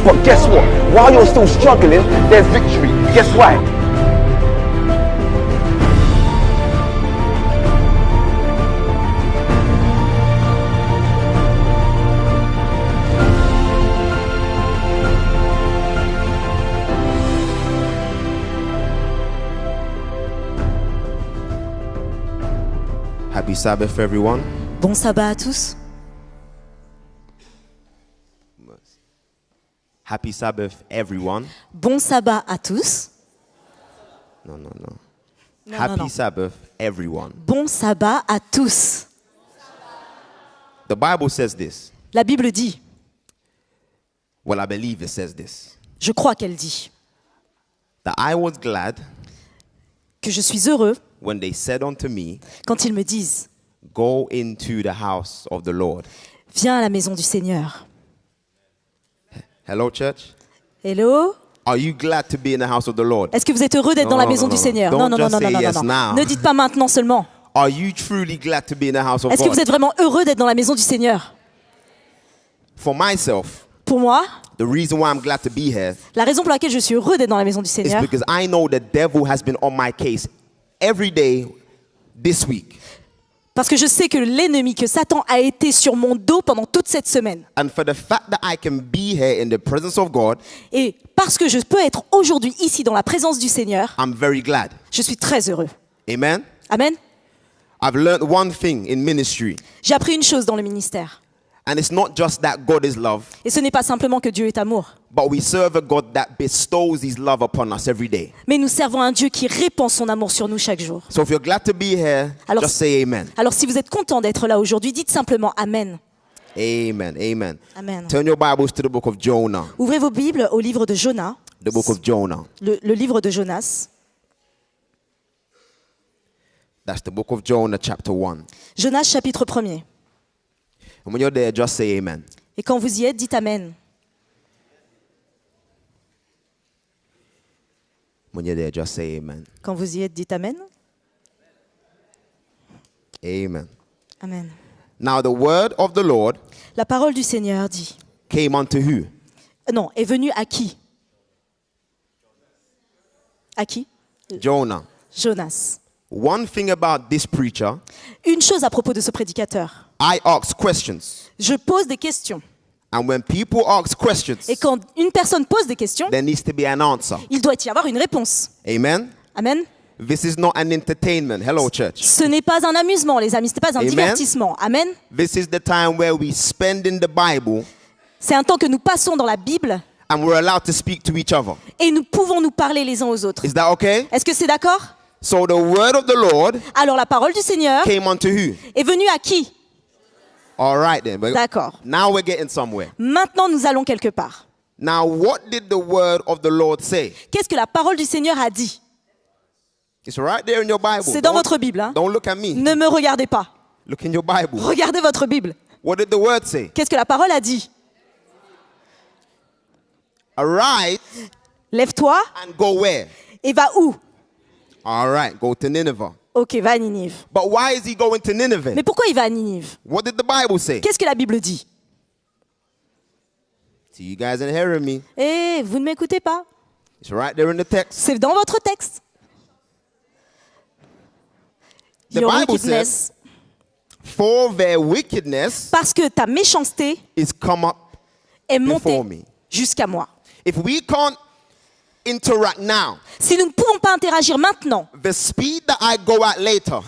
But guess what? While you're still struggling, there's victory. Guess why? Happy Sabbath, everyone. Bon sabbat à tous. Happy Sabbath, everyone. Bon sabbat à tous. No. Non, Happy non. Sabbath, everyone. Bon sabbat à tous. The Bible says this. La Bible dit, Well, I believe it says this. je crois qu'elle dit, That I was glad que je suis heureux when they said unto me, quand ils me disent, Go into the house of the Lord. viens à la maison du Seigneur. Hello, church. Hello? Are you glad to be in the house of the Lord? Est-ce que vous êtes heureux d'être dans la maison du Seigneur? Don't Non. just say yes now. Ne dites pas maintenant seulement. Are you truly glad to be in the house of Est-ce que vous God? êtes vraiment heureux d'être dans la maison du Seigneur? For myself, Pour moi, the reason why I'm glad to be here la raison pour laquelle je suis heureux d'être dans la maison du is Seigneur, because I know the devil has been on my case every day this week. parce que je sais que l'ennemi, que Satan a été sur mon dos pendant toute cette semaine. And for the fact that I can be here in the presence of God, Et parce que je peux être aujourd'hui ici dans la présence du Seigneur, I'm very glad. je suis très heureux. Amen. Amen. I've learned one thing in ministry, J'ai appris une chose dans le ministère. and it's not just that God is love, Et ce n'est pas simplement que Dieu est amour. but we serve a God that bestows his love upon us every day. Mais nous servons un Dieu qui répand son amour sur nous chaque jour. So if you're glad to be here, Alors- just say amen. Alors si vous êtes content d'être là aujourd'hui, dites simplement Amen. Amen. Amen. Amen. Turn your Bibles to the book of Jonah. Ouvrez vos Bibles au livre de Jonas, The book of Jonah. le livre de Jonas. That's the book of Jonah, chapter 1. Jonas chapitre 1er. And when you're there, just say amen. Et quand vous y êtes, dites Amen. When you're there, just say amen. Quand vous y êtes, dites Amen. Amen. Amen. Now the word of the Lord La parole du Seigneur dit, came unto who? non, est venue à qui? À qui? Jonah. Jonas. One thing about this preacher, Une chose à propos de ce prédicateur. I ask questions. Je pose des questions. And when people ask questions, Et quand une personne pose des questions, there needs to be an answer. il doit y avoir une réponse. Amen. Amen. This is not an entertainment. Hello, church. Ce n'est pas un amusement, les amis, ce n'est pas un Amen. divertissement. Amen. This is the time where we spend in the Bible C'est un temps que nous passons dans la Bible and we're allowed to speak to each other. et nous pouvons nous parler les uns aux autres. Is that okay? Est-ce que c'est d'accord? So the word of the Lord Alors la parole du Seigneur came unto who? est venue à qui? All right then. But D'accord. now we're getting somewhere. Maintenant, nous allons quelque part. Now, what did the word of the Lord say? Qu'est-ce que la parole du Seigneur a dit? It's right there in your Bible. C'est dans Don't- votre Bible. Hein? Don't look at me. Ne me regardez pas. Look in your Bible. Regardez votre Bible. What did the word say? Qu'est-ce que la parole a dit? Arise Lève-toi and go where? et va où? All right, go to Nineveh. Ok, va à Ninive. But why is he going to Nineveh? Mais pourquoi il va à Ninive? What did the Bible say? Qu'est-ce que la Bible dit? See, you guys ain't hearing me. Eh, vous ne m'écoutez pas. It's right there in the text. C'est dans votre texte. The Your Bible wickedness. For their wickedness Parce que ta méchanceté is come up est montée before me. jusqu'à moi. If we can't interact now, Si nous ne pouvons pas interagir maintenant, the speed that I go at later,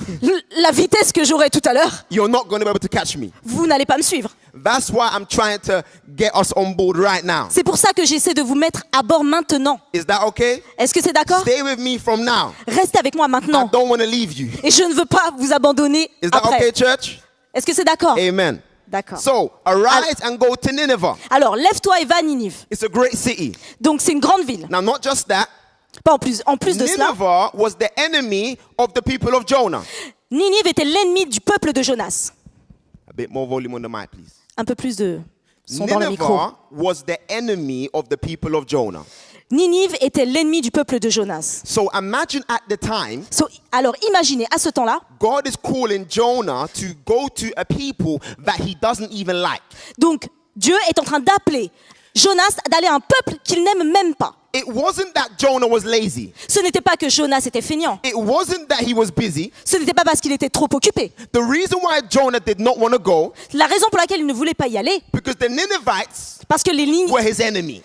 la vitesse que j'aurai tout à l'heure, you're not going to be able to catch me. vous n'allez pas me suivre. That's why I'm trying to get us on board right now. C'est pour ça que j'essaie de vous mettre à bord maintenant. Is that okay? Est-ce que c'est d'accord? Stay with me from now. Restez avec moi I maintenant. don't want to leave you. Et je ne veux pas vous abandonner Is that après. okay, church? Est-ce que c'est d'accord? Amen. D'accord. So, arise and go to Nineveh. Alors, lève-toi et va à Ninive. It's a great city. Donc, c'est une grande ville. Now, not just that, Pas en plus de cela, Nineveh was the enemy of the people of Jonah. Ninive était l'ennemi du peuple de Jonas. A bit more volume on the mic, please. Un peu plus de son dans le micro. Nineveh was the enemy of the people of Jonah. Ninive était l'ennemi du peuple de Jonas. So imagine at the time, Alors imaginez, à ce temps-là, God is calling Jonah to go to a people that he doesn't even like. donc Dieu est en train d'appeler Jonas d'aller à un peuple qu'il n'aime même pas. It wasn't that Jonah was lazy. Ce n'était pas que Jonas était feignant. It wasn't that he was busy. Ce n'était pas parce qu'il était trop occupé. The reason why Jonah did not want to go, La raison pour laquelle il ne voulait pas y aller, because the Ninevites parce que were his enemy.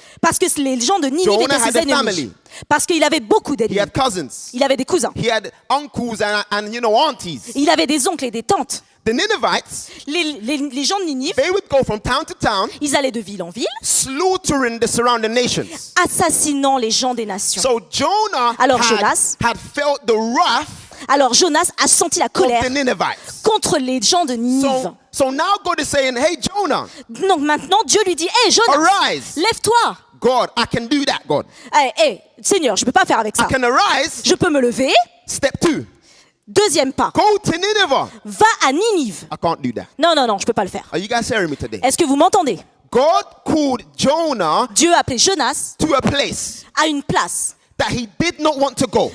les gens de Ninive Jonah étaient had ses a ennemis. family. Parce qu'il avait beaucoup He d'ennemis. had cousins. Il avait des cousins. He had uncles and aunties. Il avait des oncles et des tantes. The Ninevites, Les gens de Ninive, they would go from town to town, ils allaient de ville en ville, slaughtering the surrounding nations. assassinant les gens des nations. So Jonah Alors had, Jonas- had felt the wrath Alors Jonas a senti la of colère the Ninevites. contre les gens de Ninive. So now God is saying, hey Jonah, Donc maintenant, Dieu lui dit, hé Jonas, arise. lève-toi. God, I can do that, God. Hé, Seigneur, je ne peux pas faire avec ça. I can arise. Je peux me lever. Step 2, Deuxième pas, go to Nineveh. va à Ninive. I can't do that. Non, je ne peux pas le faire. Are you guys hearing me today? Est-ce que vous m'entendez? God called Jonah Dieu a appelé Jonas to a place à une place that he did not want to go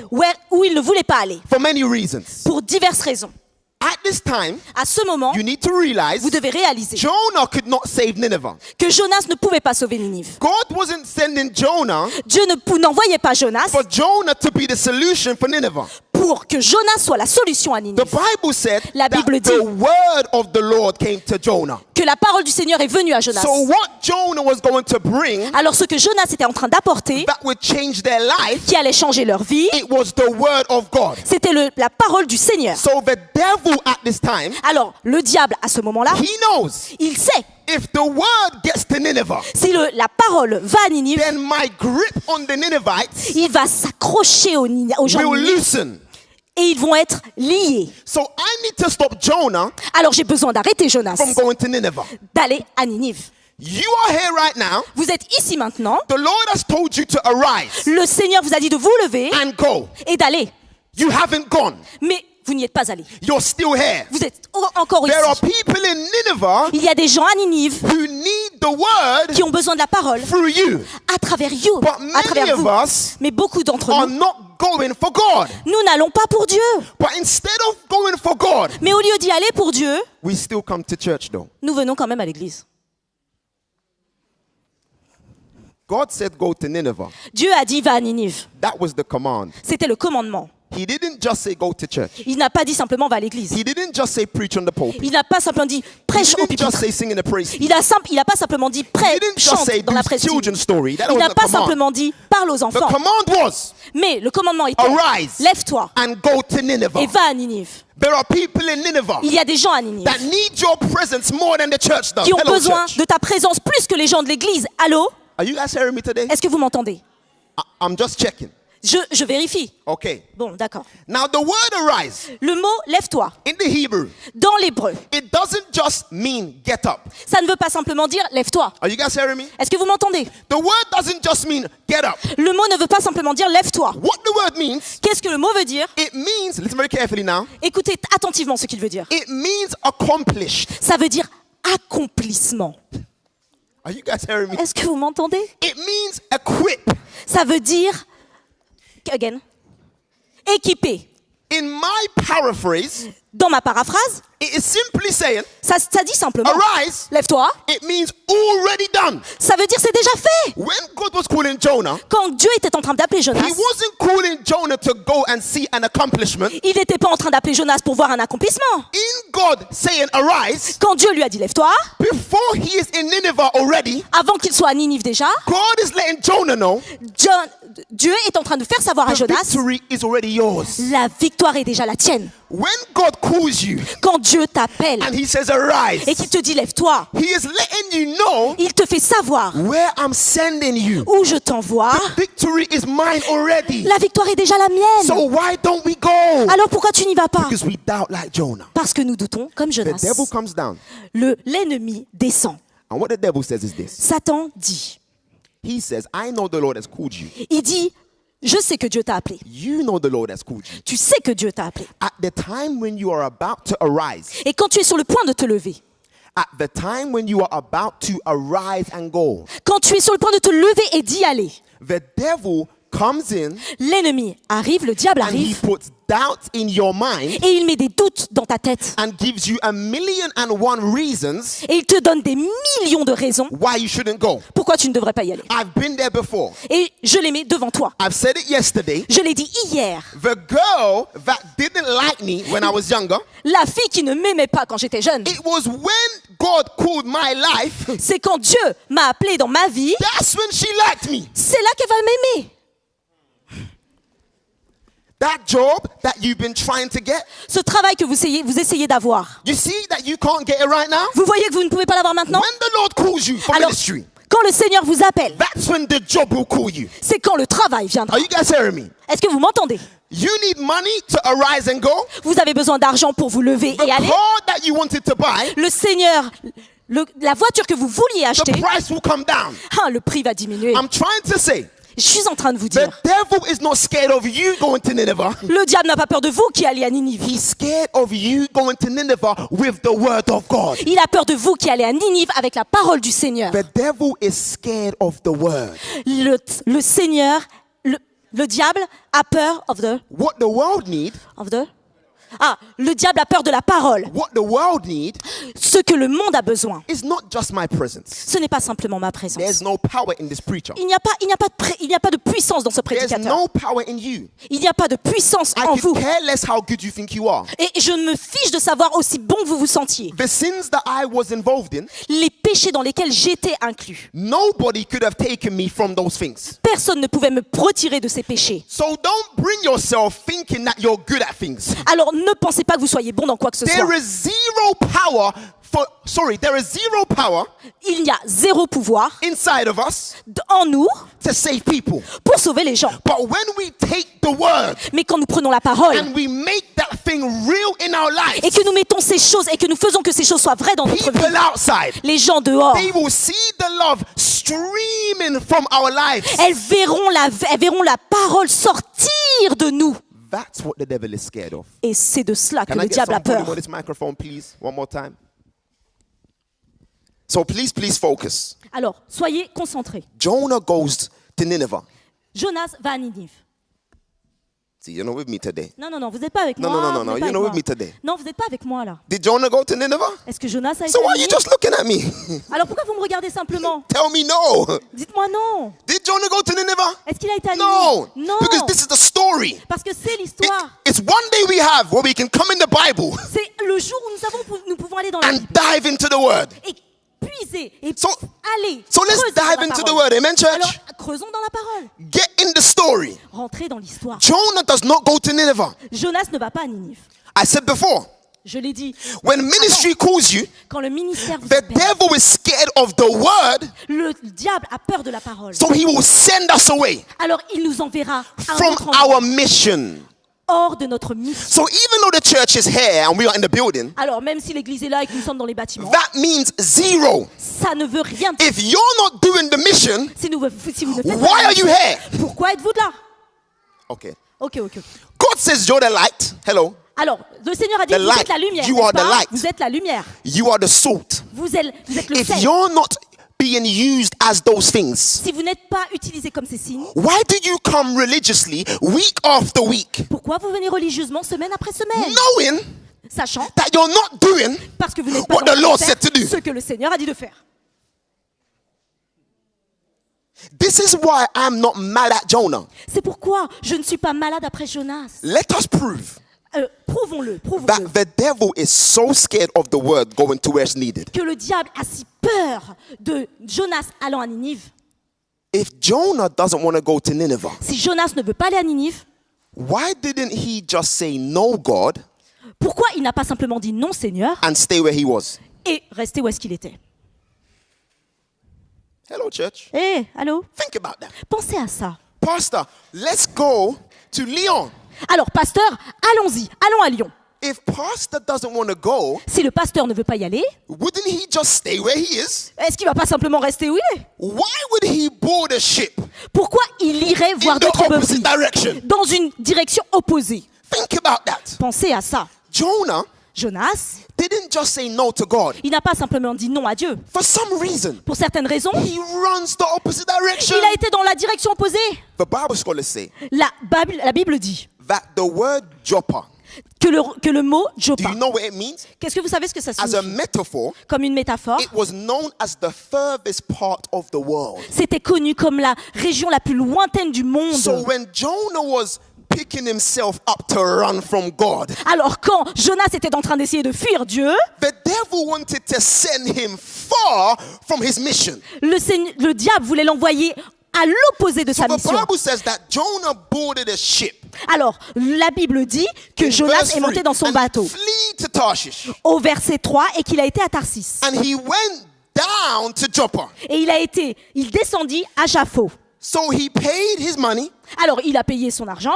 où il ne voulait pas aller, for many reasons. pour diverses raisons. At this time, À ce moment, you need to realize vous devez réaliser Jonah could not save Nineveh. que Jonas ne pouvait pas sauver Ninive. God wasn't sending Jonah Dieu n'envoyait pas Jonas for Jonah to be the solution for Nineveh. pour que Jonas soit la solution à The Ninive. Bible said La that Bible the dit word of the Lord came to Jonah. que la parole du Seigneur est venue à Jonas. So what Jonah was going to bring Alors ce que Jonas était en train d'apporter, that would change their life, qui allait changer leur vie, it was the word of God. c'était la parole du Seigneur. So the devil at this time, Alors le diable, à ce moment-là, he knows il sait, if the word gets to Nineveh, si la parole va à Ninive, then my grip on the Ninevites il va s'accrocher aux gens de will Ninive loosen. et ils vont être liés. So I need to stop Jonah Alors j'ai besoin d'arrêter Jonas, from going to Nineveh. d'aller à Ninive. You are here right now. Vous êtes ici maintenant, The Lord has told you to arise le Seigneur vous a dit de vous lever and go. et d'aller. You haven't gone. Mais vous n'y êtes pas allé. You're still here. Vous êtes encore There are ici. people in Nineveh Il y a des gens à Ninive who need the word qui ont besoin de la parole through you. à travers you, But à many travers of vous. us Mais beaucoup d'entre are nous, not going for God. nous n'allons pas pour Dieu. But instead of going for God, Mais au lieu d'y aller pour Dieu, we still come to church though. nous venons quand même à l'église. God said go to Nineveh. Dieu a dit va à Ninive. That was the command. C'était le commandement. He didn't just say go to church. Il n'a pas dit simplement va à l'église. He didn't just say preach on the pulpit. Il n'a pas simplement dit He prêche au didn't just pupitre. say sing in the praise. Il a pas simplement dit He didn't just chante say dans do la prestige. children's story. That Il n'a wasn't the pas command. simplement dit parle aux The enfants. command was Mais le commandement était arise lève-toi and go to et Nineveh. va à Ninive. There are people in Nineveh Il y a des gens à Ninive that need your presence more than the church does. qui ont Hello, besoin church. de ta présence plus que les gens de l'église. Allô? Are you guys hearing me today? Est-ce que vous m'entendez? I'm just checking. Je vérifie. Okay. Bon, d'accord. Now the word arise Le mot lève-toi in the Hebrew, dans l'hébreu, it doesn't just mean get up. ça ne veut pas simplement dire lève-toi. Are you guys hearing me? Est-ce que vous m'entendez? The word doesn't just mean get up. Le mot ne veut pas simplement dire lève-toi. What the word means, Qu'est-ce que le mot veut dire? it means, listen very carefully now, Écoutez attentivement ce qu'il veut dire. it means accomplished. Ça veut dire accomplissement. Are you guys hearing me? Est-ce que vous m'entendez? It means equip. Ça veut dire again, équipé. In my paraphrase, Dans ma paraphrase, it is simply saying, ça dit simplement arise, lève-toi. it means already done. Ça veut dire c'est déjà fait. When God was calling Jonah, Quand Dieu était en train d'appeler Jonas, he wasn't calling Jonah to go and see an accomplishment. il n'était pas en train d'appeler Jonas pour voir un accomplissement. In God saying arise, Quand Dieu lui a dit lève-toi, before he is in Nineveh already, avant qu'il soit à Ninive déjà, God is letting Jonah know Dieu est en train de faire savoir à the Jonas, victory is already yours. la victoire est déjà la tienne. When God calls you Quand Dieu t'appelle and he says arise, et qu'il te dit lève-toi, he is letting you know il te fait savoir where I'm sending you. où je t'envoie. Victory is mine already. La victoire est déjà la mienne. So why don't we go? Alors pourquoi tu n'y vas pas? Because we doubt like Jonah. Parce que nous doutons comme The Jonas. devil comes down. L'ennemi descend. And what the devil says is this. Satan dit, He says, I know the Lord has called you. il dit, je sais que Dieu t'a appelé. You know the Lord has called you. Tu sais que Dieu t'a appelé. At the time when you are about to arise, Et quand tu es sur le point de te lever, at the time when you are about to arise and go, quand tu es sur le point de te lever et d'y aller, the devil comes in l'ennemi arrive, le diable and he arrive, puts doubt in your mind et il met des doutes dans ta tête. and gives you 1,000,001 reasons Et il te donne des millions de raisons why you shouldn't go. pourquoi tu ne devrais pas y aller. I've been there before. Et je les mets devant toi. I've said it yesterday. Je l'ai dit hier. The girl that didn't like me when I was younger, La fille qui ne m'aimait pas quand j'étais jeune, it was when God called my life, c'est quand Dieu m'a appelé dans ma vie, that's when she liked me. c'est là qu'elle va m'aimer. That job that you've been trying to get, Ce travail que vous essayez d'avoir, you see that you can't get it right now? vous voyez que vous ne pouvez pas l'avoir maintenant? When the Lord calls you for Alors, ministry, quand le Seigneur vous appelle, that's when the job will call you. c'est quand le travail viendra. Are you guys hearing me? Est-ce que vous m'entendez? You need money to arise and go. Vous avez besoin d'argent pour vous lever The et aller. car that you wanted to buy, Le Seigneur, la voiture que vous vouliez the acheter, price will come down. le prix va diminuer. I'm trying to say, Je suis en train de vous the dire, devil is not scared of you going to Nineveh. le diable n'a pas peur de vous qui allez à Ninive. He's scared of you going to Nineveh with the word of God. Il a peur de vous qui allez à Ninive avec la parole du Seigneur. The devil is scared of the word. Le Seigneur, le diable a peur What the world need, le diable a peur de la parole. what the world need Ce que le monde a besoin, is not just my presence. ce n'est pas simplement ma There's présence. no power in this preacher. Il n'y a pas de puissance dans ce There's prédicateur. no power in you. Il n'y a pas de puissance I en could vous. care less how good you think you are. Et je me fiche de savoir aussi bon que vous vous sentiez. The sins that I was involved in, Les péchés dans lesquels j'étais inclus. nobody could have taken me from those things. Personne ne pouvait me retirer de ces péchés. So don't bring yourself thinking that you're good at things. Alors ne pensez pas que vous soyez bon dans quoi que ce soit. There is zero power Il y a zéro pouvoir inside of us en nous to save people. pour sauver les gens. But when we take the word Mais quand nous prenons la parole and we make that thing real in our et lives, que nous mettons ces choses et que nous faisons que ces choses soient vraies dans notre vie, people outside, les gens dehors, they will see the love streaming from our lives. elles verront la parole sortir de nous. That's what the devil is scared of. Et c'est de cela que Can I le get diable a some volume peur. on this microphone, please? One more time. So please focus. Alors, soyez concentrés. Jonah goes to Nineveh. Jonas va à Ninive. See, you're not with me today. Non, vous n'êtes pas avec No, moi. no, no, vous no, n'êtes pas you're not avec with me moi. today. Non, vous n'êtes pas avec moi là. Did Jonah go to Nineveh? Est-ce que Jonas a été So à why are you Ninive? just looking at me? Alors pourquoi vous me regardez simplement? Tell me no. Dites-moi non. Did Jonah go to Nineveh? Est-ce qu'il a été à No. Ninive? Non. Because this is the story. Parce que c'est l'histoire. It's one day we have where we can come in the Bible C'est le jour où nous pouvons aller dans la and Bible dive into the word. et puiser et So- aller. So let's creuser dans dive la into the parole. word. Amen, Alors, church? creusons dans la parole. Get in the story. Rentrez dans l'histoire. Jonah does not go to Nineveh. Jonas ne va pas à Ninive. I said before, Je l'ai dit. when ministry calls you, Quand le ministère vous the appelle, devil is scared of the word, le diable a peur de la parole. so he will send us away Alors il nous enverra à un from autre endroit, our mission. hors de notre mission. So even though the church is here and we are in the building, Alors même si l'église est là et que nous sommes dans les bâtiments, that means zero. ça ne veut rien dire. If you're not doing the mission, Si vous ne faites why pas are you here? pourquoi êtes-vous là? Okay. Ok. God says you're the light. Hello. Alors, le Seigneur a dit, The vous light. êtes la lumière. You n'est-ce are the pas? light. Vous êtes la lumière. You are the salt. Vous êtes le If sel. you're not being used as those things, Si vous n'êtes pas utilisé comme ces signes, why do you come religiously week after week, pourquoi vous venez religieusement semaine après semaine, knowing sachant that you're not doing parce que vous n'êtes pas what en the train de Lord faire said to do? ce que le Seigneur a dit de faire. This is why I'm not mad at Jonah. C'est pourquoi je ne suis pas malade après Jonas. Let us prove Prouvons-le that the devil is so scared of the word going to where it's needed. que le diable a si peur de Jonas allant à Ninive. If Jonah doesn't want to go to Nineveh, Si Jonas ne veut pas aller à Ninive, why didn't he just say no, God, pourquoi il n'a pas simplement dit non Seigneur and stay where he was? et rester où est-ce qu'il était? Hello, church. Allô? Think about that. Pensez à ça. Pastor, let's go to Lyon. Alors, pasteur, allons-y, allons à Lyon. If pastor doesn't want to go, Si le pasteur ne veut pas y aller, wouldn't he just stay where he is? est-ce qu'il va pas simplement rester où il est? Why would he board a ship Pourquoi il irait voir in the d'autres opposite peuplades direction? dans une direction opposée? Think about that. Pensez à ça. Jonah Jonas, didn't just say no to God. il n'a pas simplement dit non à Dieu. For some reason, Pour certaines raisons, he runs the opposite direction. il a été dans la direction opposée. The Bible scholars say La Bible dit that the word Joppa, que le mot do Joppa, you know what it means? qu'est-ce que vous savez ce que ça As a signifie? metaphor, Comme une métaphore, it was known as the furthest part of the world. c'était connu comme la région la plus lointaine du monde. So when Jonah was picking himself up to run from God, Alors quand Jonas était en train d'essayer de fuir Dieu, the devil wanted to send him far from his mission. le diable voulait l'envoyer à l'opposé de sa The mission. Bible says that Jonah boarded a ship. Alors, la Bible dit que In Jonas verse est monté 3, dans son and bateau flee to Tarshish. au verset 3 et qu'il a été à Tarsis. And he went down to Joppa. Et il descendit à Jaffo. So he paid his money Alors, il a payé son argent,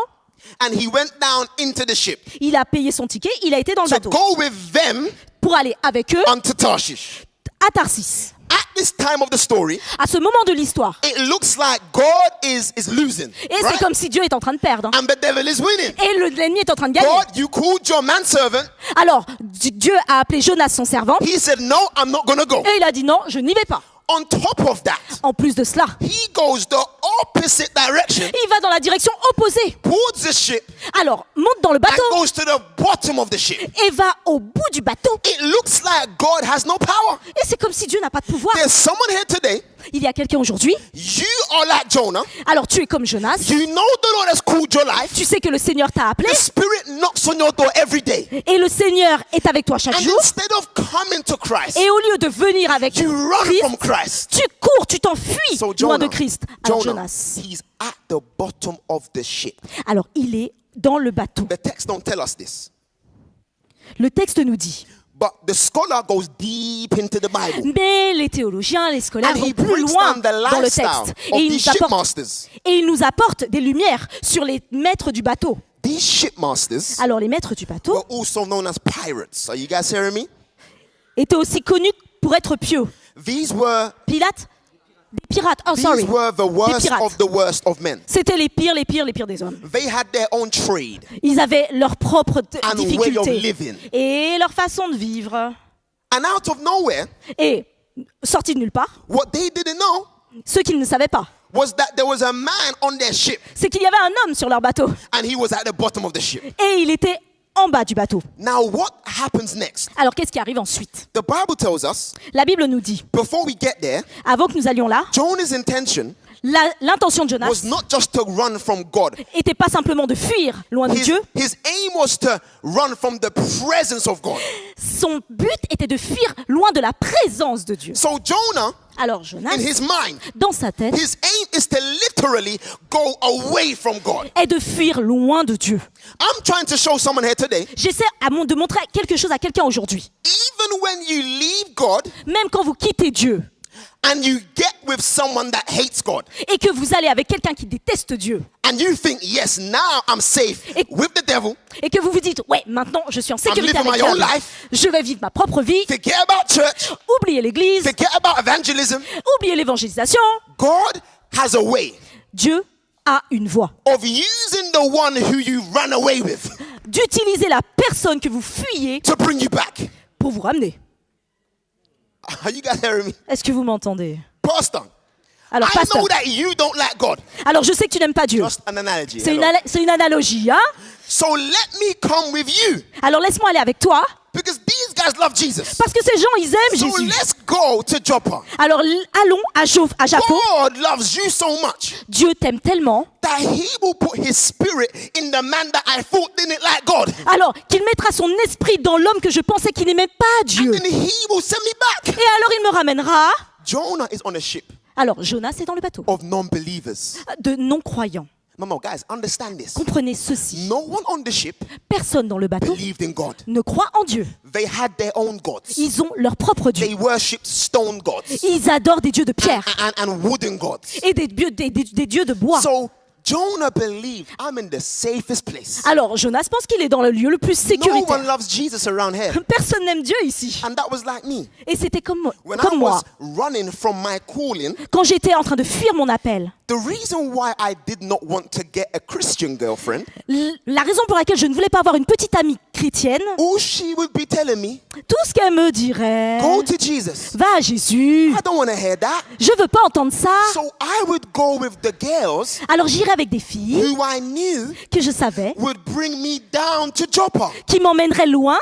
and he went down into the ship il a payé son ticket, il a été dans le to bateau go with them pour aller avec eux onto Tarshish. à Tarsis. At this time of the story, À ce moment de l'histoire. it looks like God is losing. Et c'est Right? comme si Dieu est en train de perdre. And the devil is winning. Et l'ennemi est en train de gagner. God, you called your manservant. Alors, Dieu a appelé Jonas son servant He said, no, I'm not going to go. et il a dit non, je n'y vais pas. On top of that, En plus de cela, he goes the opposite direction, il va dans la direction opposée. boards the ship, Alors, monte dans le and bateau goes to the bottom of the ship. et va au bout du bateau. It looks like God has no power. Et c'est comme si Dieu n'a pas de pouvoir. There's someone here today. Il y a quelqu'un aujourd'hui. You are like Jonah. Alors tu es comme Jonas. You know the Lord has called your life. Tu sais que le Seigneur t'a appelé. The Spirit knocks on your door every day. Et le Seigneur est avec toi chaque And jour. instead of coming to Christ, Et au lieu de venir avec you run from Christ, Christ. tu cours, tu t'enfuis So loin de Jonah, Christ. Alors Jonah, Jonas, he's at the bottom of the ship. alors il est dans le bateau. The text don't tell us this. Le texte nous dit. But the scholar goes deep into the Bible. Mais les théologiens, les scolaires And vont he plus breaks loin down the dans le lifestyle texte. of Et these shipmasters. ils nous apportent des lumières sur les maîtres du bateau. These shipmasters Alors les maîtres du bateau were also known as pirates. Are you guys hearing me? étaient aussi connus pour être pieux. These were Pilates Des pirates. Oh, sorry. these were the Des worst pirates. of the worst of men. C'était les pires des hommes. They had their own trade. Ils avaient leurs propres And way of difficultés living. et leur façon de vivre. And out of nowhere, Et sortis de nulle part, what they didn't know ce qu'ils ne savaient pas, was that there was a man on their ship c'est qu'il y avait un homme sur leur bateau and he was at the bottom of the ship. et il était en bas du bateau. Now, what happens next? Alors qu'est-ce qui arrive ensuite? The Bible tells us, La Bible nous dit, before we get there, avant que nous allions là, Jonah's intention l'intention de Jonas was not just to run from God. n'était pas simplement de fuir loin de Dieu. His aim was to run from the presence of God. Son but était de fuir loin de la présence de Dieu. So Jonah, Alors Jonas, in his mind, dans sa tête, his aim is to literally go away from God. est de fuir loin de Dieu. I'm trying to show someone here today, J'essaie de montrer quelque chose à quelqu'un aujourd'hui. even when you leave God Même quand vous quittez Dieu and you get with someone that hates God, et que vous allez avec quelqu'un qui déteste Dieu and you think, yes, now I'm safe Et- with the devil, et que vous vous dites, ouais, maintenant je suis en sécurité living avec my own Dieu. life. Je vais vivre ma propre vie. forget about church, Oubliez l'église, forget about evangelism. oubliez l'évangélisation. God has a way Dieu a une voie of using the one who you ran away with d'utiliser la personne que vous fuyez to bring you back. pour vous ramener. Are you guys hearing me? Est-ce que vous m'entendez? Pastor, Alors, I know pasteur, that you don't like God. alors je sais que tu n'aimes pas Dieu. Just an analogy. C'est hello. une analogie, hein? So let me come with you Alors laisse-moi aller avec toi, because these guys love Jesus. parce que ces gens, ils aiment So Jésus. let's go to Joppa. Alors allons à Jaffo. God loves you so much Dieu t'aime tellement, that he will put his spirit in the man that I thought didn't like God. alors qu'il mettra son esprit dans l'homme que je pensais qu'il n'aimait pas Dieu. And he will send me back. Et alors il me ramènera. Jonah is on a ship Alors Jonas est dans le bateau of non-believers. de non-croyants. Mama, guys, understand this. Comprenez ceci. No one on the ship Personne dans le bateau believed in God. ne croit en Dieu. They had their own gods. Ils ont leur propre Dieu. They worshipped stone gods Ils adorent des dieux de pierre and wooden gods. et des dieux de bois. So Jonah believed, I'm in the safest place. Alors Jonas pense qu'il est dans le lieu le plus No one sécuritaire. loves Jesus around here. Personne n'aime Dieu ici. And that was like me. Et c'était comme When I moi. was running from my calling, Quand j'étais en train de fuir mon appel, the reason why I did not want to get a Christian girlfriend la raison pour laquelle je ne voulais pas avoir une petite amie chrétienne, all she would be telling me, tout ce qu'elle me dirait, go to Jesus. va à Jésus. I don't want to hear that. Je veux pas entendre ça. So I would go with the girls Alors j'irai avec des filles who I knew que je savais, would bring me down to Joppa. qui m'emmèneraient loin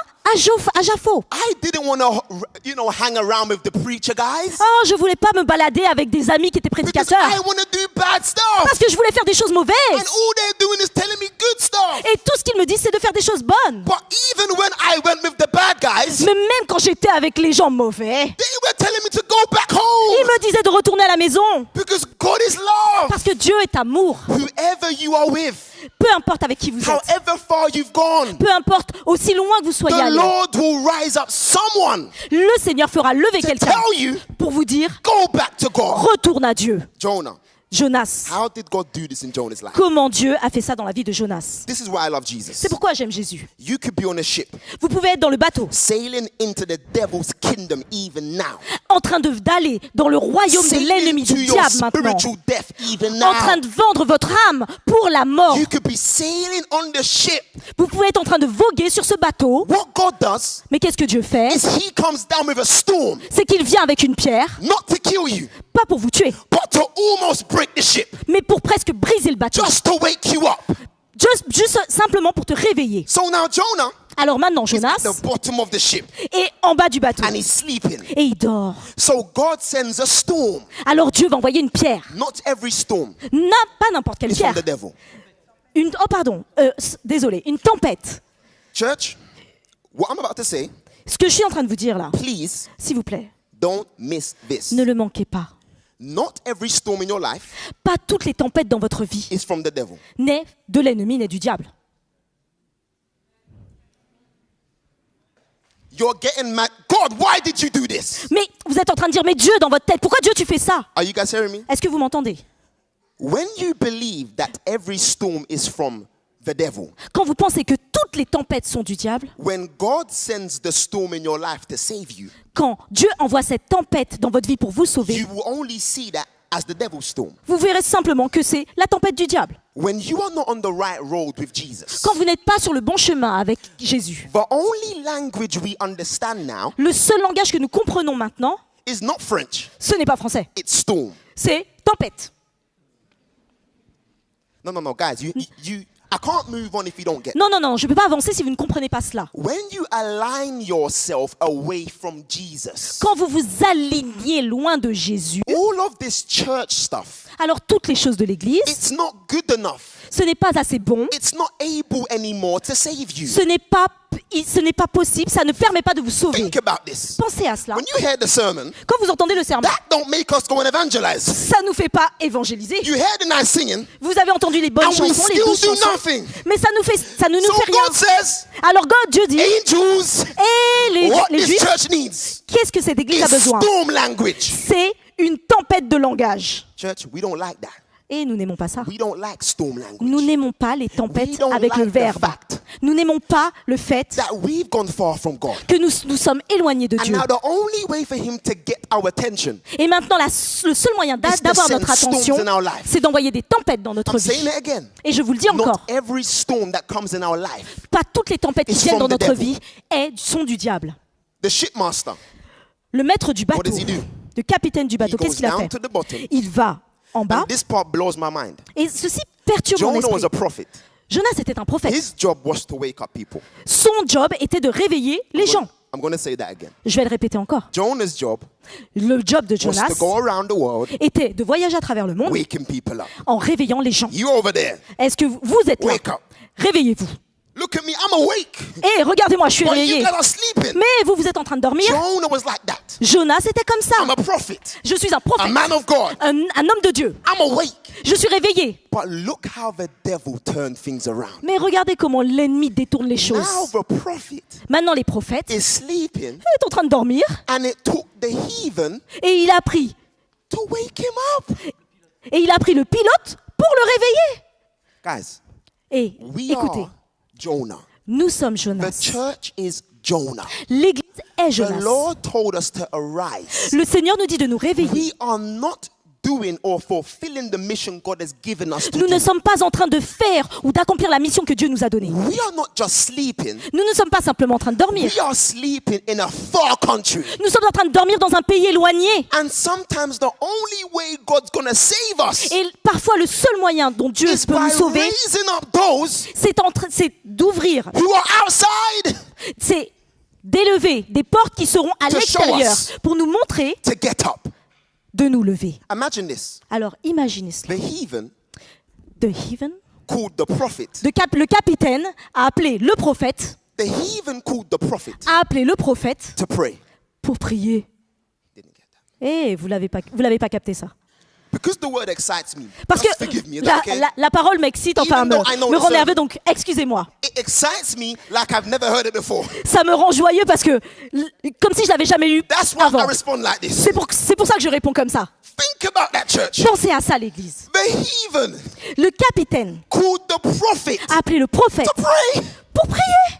à Jaffo. I didn't want to, hang around with the preacher guys. Oh, je voulais pas me balader avec des amis qui étaient Because prédicateurs. I want to do bad stuff. Parce que je voulais faire des choses And mauvaises. all they're doing is telling me good stuff. Et tout ce qu'ils me disent, c'est de faire des choses bonnes. But even when I went with the bad guys, Mais même quand j'étais avec les gens mauvais, they were telling me to go back ils home. me disaient de retourner à la maison. Because God is love. Parce que Dieu est amour. Whoever you are with, Peu importe avec qui vous êtes. however far you've gone, Peu importe aussi loin que vous soyez the allé. Lord will rise up someone Le Seigneur fera lever to quelqu'un tell you, pour vous dire, go back to God. retourne à Dieu. Jonah. Jonas. How did God do this in Jonah's life? Comment Dieu a fait ça dans la vie de Jonas? This is why I love Jesus. C'est pourquoi j'aime Jésus. You could be on a ship, Vous pouvez être dans le bateau, sailing into the devil's kingdom even now. en train d'aller dans le royaume de l'ennemi, Sailing du to your diable maintenant. spiritual death even En train now. de vendre votre âme pour la mort. You could be sailing on the ship. Vous pouvez être en train de voguer sur ce bateau. What God does Mais qu'est-ce que Dieu fait? is he comes down with a storm, C'est qu'il vient avec une pierre, not to kill you, pas pour vous tuer, but to almost break the ship, mais pour presque briser le bateau. just to wake you up. Juste simplement pour te réveiller. So now Jonah Alors maintenant, is at Jonas the bottom of the ship est en bas du bateau and he's sleeping. et il dort. So God sends a storm. Alors Dieu va envoyer une pierre. Not every storm Pas n'importe quelle is from pierre. the devil. Désolé, une tempête. Church, what I'm about to say, Ce que je suis en train de vous dire là, please s'il vous plaît, don't miss this. ne le manquez pas. Not every storm in your life Pas toutes les tempêtes dans votre vie is from the devil. n'est de l'ennemi, n'est du diable. You're getting mad. God, why did you do this? Mais vous êtes en train de dire, mais Dieu dans votre tête, pourquoi Dieu tu fais ça? Are you guys hearing me? Est-ce que vous m'entendez? When you believe that every storm is from the devil, Quand vous pensez que toutes les tempêtes sont du diable, when God sends the storm in your life to save you, quand Dieu envoie cette tempête dans votre vie pour vous sauver, you will only see that as the devil's storm. vous verrez simplement que c'est la tempête du diable. When you are not on the right road with Jesus, Quand vous n'êtes pas sur le bon chemin avec Jésus, the only language we understand now le seul langage que nous comprenons maintenant, is not French, ce n'est pas français, it's storm. c'est tempête. No, guys, I can't move on if you don't get. Non, je ne peux pas avancer si vous ne comprenez pas cela. When you align yourself away from Jesus, Quand vous vous alignez loin de Jésus, all of this church stuff, alors toutes les choses de l'Église, it's not good enough. ce n'est pas assez bon, It's not able anymore to save you. ce n'est pas possible, ça ne permet pas de vous sauver. Think about this. Pensez à cela. When you hear the sermon, Quand vous entendez le sermon, that don't make us go and evangelize. ça ne nous fait pas évangéliser. You hear the nice singing, Vous avez entendu les bonnes and we chansons, les still douces do chansons, nothing. mais ça ne nous So fait rien. God says, Alors Dieu dit, angels, et what les this Juifs, church needs qu'est-ce que cette Église a is besoin? storm language. C'est une tempête de langage. Church, we don't like that. Et nous n'aimons pas ça. We don't like storm language. Nous n'aimons pas les We tempêtes don't avec le like the verbe. fact Nous n'aimons pas le fait that we've gone far from God. que nous sommes éloignés de And Dieu. now the only way for him to get our attention, Et maintenant, le seul moyen Is to d'avoir send notre attention, storms in our life. c'est d'envoyer des tempêtes dans notre I'm saying vie. it again. Et je vous le dis encore, Not every storm that comes in our life. pas toutes les tempêtes qui It's viennent from dans the notre devil. vie sont du diable. The shipmaster, Le maître du bateau, does he do? le capitaine du he bateau, goes qu'est-ce qu'il a down fait? to the bottom. Il va en bas, And this part blows my mind. et ceci perturbe mon Jonah was esprit. a prophet. Jonas était un prophète. His job was to wake up people. Son job était de réveiller les gens. I'm going to say that again. Je vais le répéter encore. Jonah's job Le job de was Jonas to go around the world était de voyager à travers le monde waking people up. en réveillant les gens. You over there, Est-ce que vous êtes là? wake up. Réveillez-vous. Look at me, I'm awake. Et regardez-moi, je suis But you réveillé. guys are sleeping. Mais vous êtes en train de dormir. Jonah was like that. Jonas était comme ça. I'm a prophet, Je suis un a prophète, man of God. un homme de Dieu. I'm awake. Je suis réveillé. But look how the devil turned things around. Mais regardez comment l'ennemi détourne les Now choses. the prophet Maintenant, les prophètes is sleeping, est en train de dormir and it took the heathen et il a pris to wake him up. le pilote pour le réveiller. Guys, Et we écoutez, are Jonah. nous sommes The Jonas. church is Jonah. L'Église est The Jonas. Lord told us to arise. Le Seigneur nous dit de nous réveiller. We are not doing or fulfilling the mission God has given us to Nous ne do. sommes pas en train de faire ou d'accomplir la mission que Dieu nous a donnée. We are not just sleeping. Nous ne sommes pas simplement en train de dormir. We are sleeping in a far country. Nous sommes en train de dormir dans un pays éloigné. And sometimes the only way God's going to save us Et parfois, le seul moyen dont Dieu is peut by nous sauver, raising up those c'est d'ouvrir, who are outside c'est d'élever des portes qui seront à To l'extérieur show us. pour nous montrer to get up. de nous lever. Imagine this. Alors, imaginez cela. The heathen The heathen, called the prophet. le capitaine a appelé le prophète, The heathen called the prophet a appelé le prophète to pray. pour prier. Didn't get that. Vous l'avez pas capté ça. Because the word excites me. Parce Just que forgive me. Is that okay? la parole m'excite, enfin Even though I know me the rend nerveux, sermon. donc excusez-moi. It excites me like I've never heard it before. Ça me rend joyeux parce que, comme si je l'avais jamais eu That's why avant. I respond like this. C'est pour ça que je réponds comme ça. Think about that church. Pensez à ça, l'église. The heathen Le capitaine called the prophet a appelé le prophète to pray. pour prier.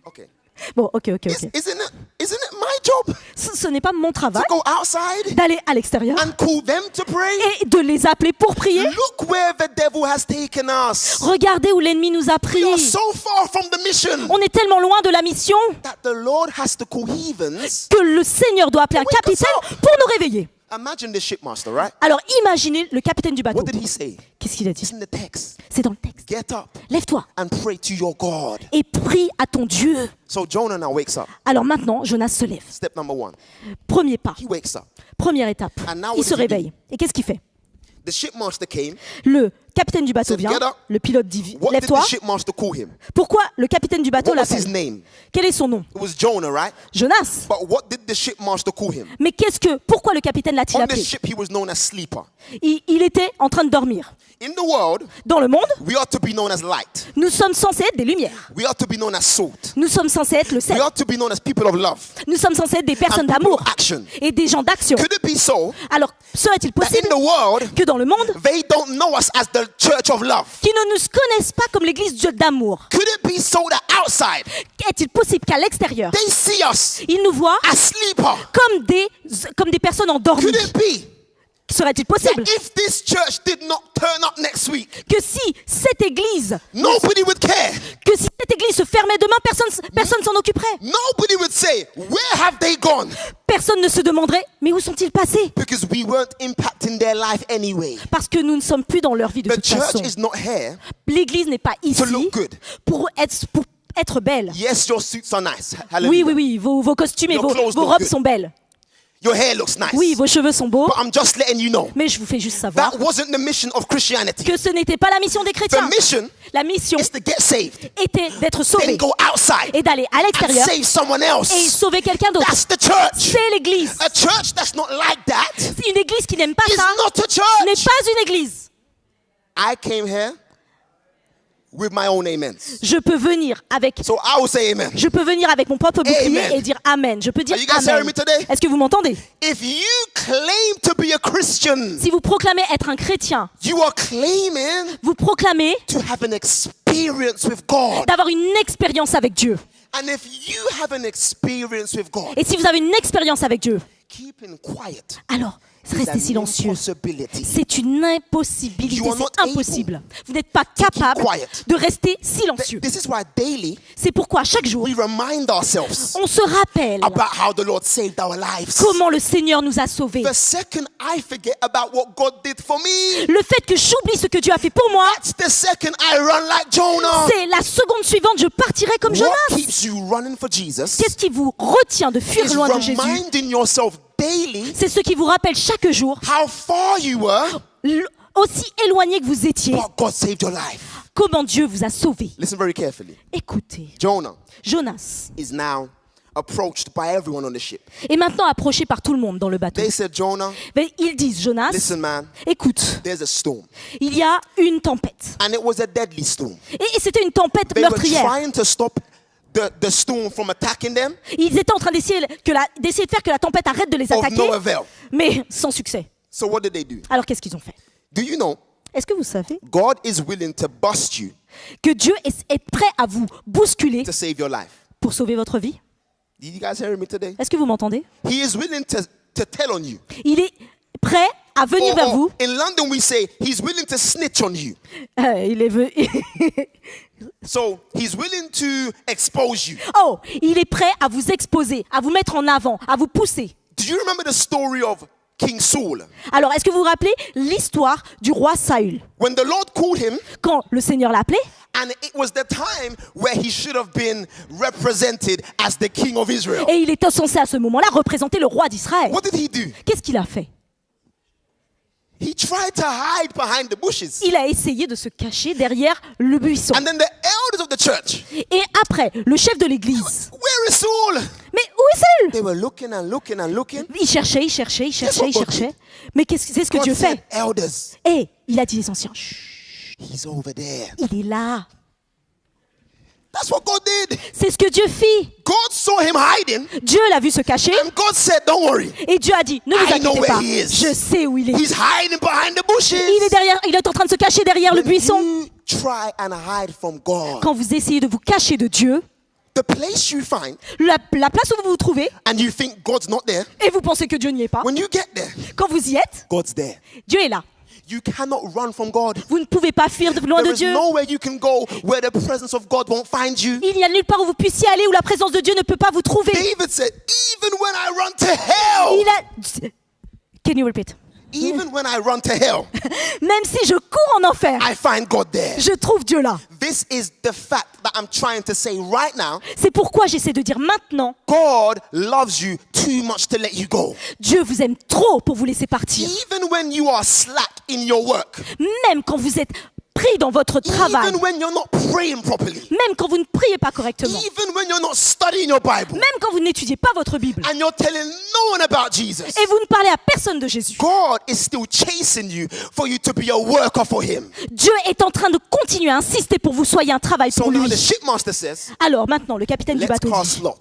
Okay. Bon, ok. Isn't it my job Ce n'est pas mon travail to go outside d'aller à l'extérieur and call them to pray? et de les appeler pour prier. Look where the devil has taken us. Regardez où l'ennemi nous a pris. We are so far from the mission On est tellement loin de la mission that the Lord has to call heathens. que le Seigneur doit appeler un Wake us capitaine pour nous réveiller. Imagine the shipmaster, right? Alors imaginez le capitaine du bateau. What did he say? Qu'est-ce qu'il a dit? It's in the text. C'est dans le texte. Get up Lève-toi and pray to your God. et prie à ton Dieu. So Jonah now wakes up. Alors maintenant, Jonas se lève. Step number 1. Premier pas, He wakes up. première étape. And now Il what se does he réveille. Et qu'est-ce qu'il fait? The shipmaster came. Le capitaine du bateau Said, vient, "Get up." le pilote dit What did lève-toi. the shipmaster call him? Pourquoi le capitaine du bateau What was his l'appelle? name? Quel est son nom? It was Jonah, right? Jonas. But what did the shipmaster call him? Mais pourquoi le capitaine l'a-t-il On the appelé? ship, he was known as sleeper. Il était en train de dormir. In the world, Dans le monde, we are to be known as light. nous sommes censés être des lumières. We are to be known as salt. Nous sommes censés être le We sel. are to be known as people of love. Nous sommes censés être des personnes And people d'amour of action. et des gens d'action. Could it be so Alors, serait-il that in possible the world, que dans le monde, they don't know us as the church of love? qui ne nous connaissent pas comme l'église d'amour? Could it be so that outside, Est-il possible qu'à l'extérieur, they see us ils nous voient as sleeper? comme des personnes endormies? Could it be Serait-il that possible if this church did not turn up next week, que si cette église se fermait demain, personne s'en occuperait? nobody would say, where have they gone? Personne ne se demanderait, mais où sont-ils passés? Because we weren't impacting their life anyway. Parce que nous ne sommes plus dans leur vie de The toute church façon. is not here. L'église n'est pas ici To look good. pour être belle. Yes, your suits are nice. Hallelujah. Oui, vos costumes et Your clothes vos look robes good. sont belles. Your hair looks nice. Oui, vos cheveux sont beaux, But I'm just letting you know, mais je vous fais juste savoir that wasn't the mission of Christianity. que ce n'était pas la mission des chrétiens. The mission La mission is to get saved, était d'être then sauvé go outside et d'aller à and l'extérieur save someone et else. sauver quelqu'un d'autre. That's the church. C'est l'église. A church that's not like that Une église qui n'aime pas is ça not a n'est church. pas une église. I came here with my own amens. Je peux venir avec So I will say amen. mon propre bouclier Amen. et dire amen. Je peux dire Are you guys hearing amen. me today? Est-ce que vous m'entendez? If you claim to be a Christian, Si vous proclamez être un chrétien, you are claiming vous proclamez to have an experience with God. d'avoir une expérience avec Dieu. And if you have an experience with God, Et si vous avez une expérience avec Dieu, keeping quiet alors is restez an silencieux. impossibility. C'est une impossibilité, You are not c'est impossible. Vous n'êtes pas keep capable quiet. de rester silencieux. This is why daily C'est pourquoi chaque jour, we remind ourselves on se rappelle about how the Lord saved our lives. comment le Seigneur nous a sauvés. The second I forget about what God did for me, Le fait que j'oublie ce que Dieu a fait pour moi, that's the second I run like Jonah. c'est la seconde suivante, je partirai comme What Jonas. keeps you running for Jesus Qu'est-ce qui vous retient de fuir is loin de Jésus? reminding yourself daily C'est ce qui vous rappelle chaque jour, how far you were, aussi éloigné que vous étiez, but God saved your life. comment Dieu vous a sauvé. Listen very carefully. Écoutez, Jonah Jonas is now approached by everyone on the ship. est maintenant approché par tout le monde dans le bateau. They said, Jonah, Mais ils disent, Jonas, listen, man, écoute, there's a storm. il y a une tempête. And it was a deadly storm. Et c'était une tempête They were meurtrière. trying to stop the storm from attacking them Ils étaient en train d'essayer de faire que la tempête arrête de les of attaquer, no avail. mais sans succès. So what did they do? Alors qu'est-ce qu'ils ont fait? Do you know Est-ce que vous savez God is willing to bust you que Dieu est prêt à vous bousculer to save your life? pour sauver votre vie? Did you guys hear me today? Est-ce que vous m'entendez? He is willing to to tell on you. Il est prêt à venir vers vous. In London, we say he's willing to snitch on you. Il est venu. So he's willing to expose you. Oh, il est prêt à vous exposer, à vous mettre en avant, à vous pousser. Do you remember the story of King Saul? Alors, est-ce que vous vous rappelez l'histoire du roi Saül? When the Lord called him, Quand le Seigneur l'appelait, and it was the time where he should have been represented as the king of Israel. et il était censé à ce moment-là représenter le roi d'Israël. What did he do? Qu'est-ce qu'il a fait? He tried to hide behind the bushes. Il a essayé de se cacher derrière le buisson. And then the elders of the church, Et après, le chef de l'église. where is Saul? Mais où est Saül? They were looking and looking and looking. Il cherchait, il cherchait, il cherchait, il cherchait. Mais c'est ce que God Dieu said, fait. elders, Et il a dit les anciens, chut, he's over there. il est là. That's what God did. C'est ce que Dieu fit. God saw him hiding, Dieu l'a vu se cacher. and God said, don't worry. Et Dieu a dit, ne vous I know inquiétez where pas, he is. je sais où il est. He's hiding behind the bushes. Il est en train de se cacher derrière le When buisson. you try and hide from God, Quand vous essayez de vous cacher de Dieu, the place you find, la place où vous vous trouvez, and you think God's not there, et vous pensez que Dieu n'y est pas, when you get there, quand vous y êtes, God's there. Dieu est là. You cannot run from God. Vous ne pouvez pas fuir de loin de There is Dieu. nowhere you can go where the presence of God won't find you. Il n'y a nulle part où vous puissiez aller où la présence de Dieu ne peut pas vous trouver. David said, even when I run to hell, Il a... Can you repeat? even when I run to hell, Même si je cours en enfer, I find God there. je trouve Dieu là. This is the fact that I'm trying to say right now. C'est pourquoi j'essaie de dire maintenant, God loves you too much to let you go. Dieu vous aime trop pour vous laisser partir. Even when you are slack in your work, Même quand vous êtes pris dans votre travail, even when you're not praying properly, même quand vous ne priez pas correctement, even when you're not studying your Bible, même quand vous n'étudiez pas votre Bible, and you're telling no one about Jesus, et vous ne parlez à personne de Jésus, God is still chasing you for you to be a worker for Him. Dieu est en train de continuer à insister pour que vous soyez un travail So pour now lui. the shipmaster says, Alors maintenant, le capitaine du let's bateau cast dit, lots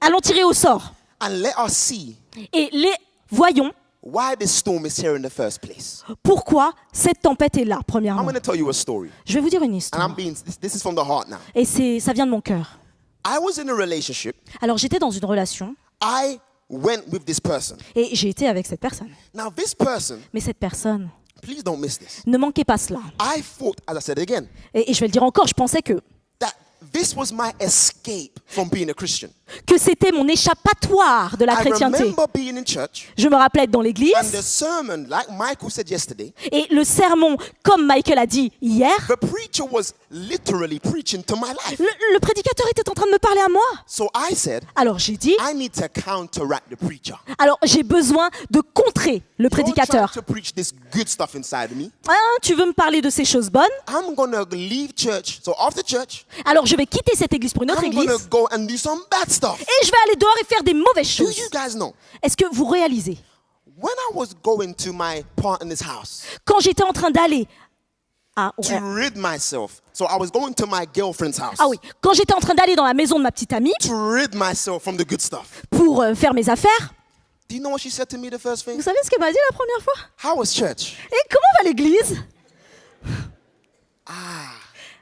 allons tirer au sort and let us see et voyons why this storm is here in the first place. pourquoi cette tempête est là, I'm premièrement. going to tell you a story, Je vais vous dire une and histoire. this is from the heart now. Et ça vient de mon cœur. I was in a relationship. Alors j'étais dans une relation I went with this person. et j'ai été avec cette personne. Now this person, Mais cette personne, please don't miss this. ne manquez pas cela. I thought, as I said again, Et je vais le dire encore, je pensais que that this was my escape from being a Christian. c'était mon échappatoire de la I chrétienté. remember being in church, Je me rappelais être dans and the l'église sermon, like Michael said yesterday, et le sermon, comme Michael a dit hier, the preacher was literally preaching to my life. le prédicateur était en train de me parler à moi. So I said, Alors j'ai dit, I need to counteract the preacher. alors j'ai besoin de contrer le You're prédicateur. trying to preach this good stuff inside of me. Hein, tu veux me parler de ces choses bonnes? I'm going to leave church. So after church, Alors je vais quitter cette église pour une autre I'm going église to go and do some bad stuff. et je vais aller dehors et faire des mauvaises Do choses. you guys know? Est-ce que vous réalisez? When I was going to my partner's house Quand j'étais en train d'aller à... to rid myself, so I was going to my girlfriend's house Ah oui, quand j'étais en train d'aller dans la maison de ma petite amie to rid myself from the good stuff. pour faire mes affaires, Do you know what she said to me the first thing? vous savez ce qu'elle m'a dit la première fois? How was church? Et comment va l'église?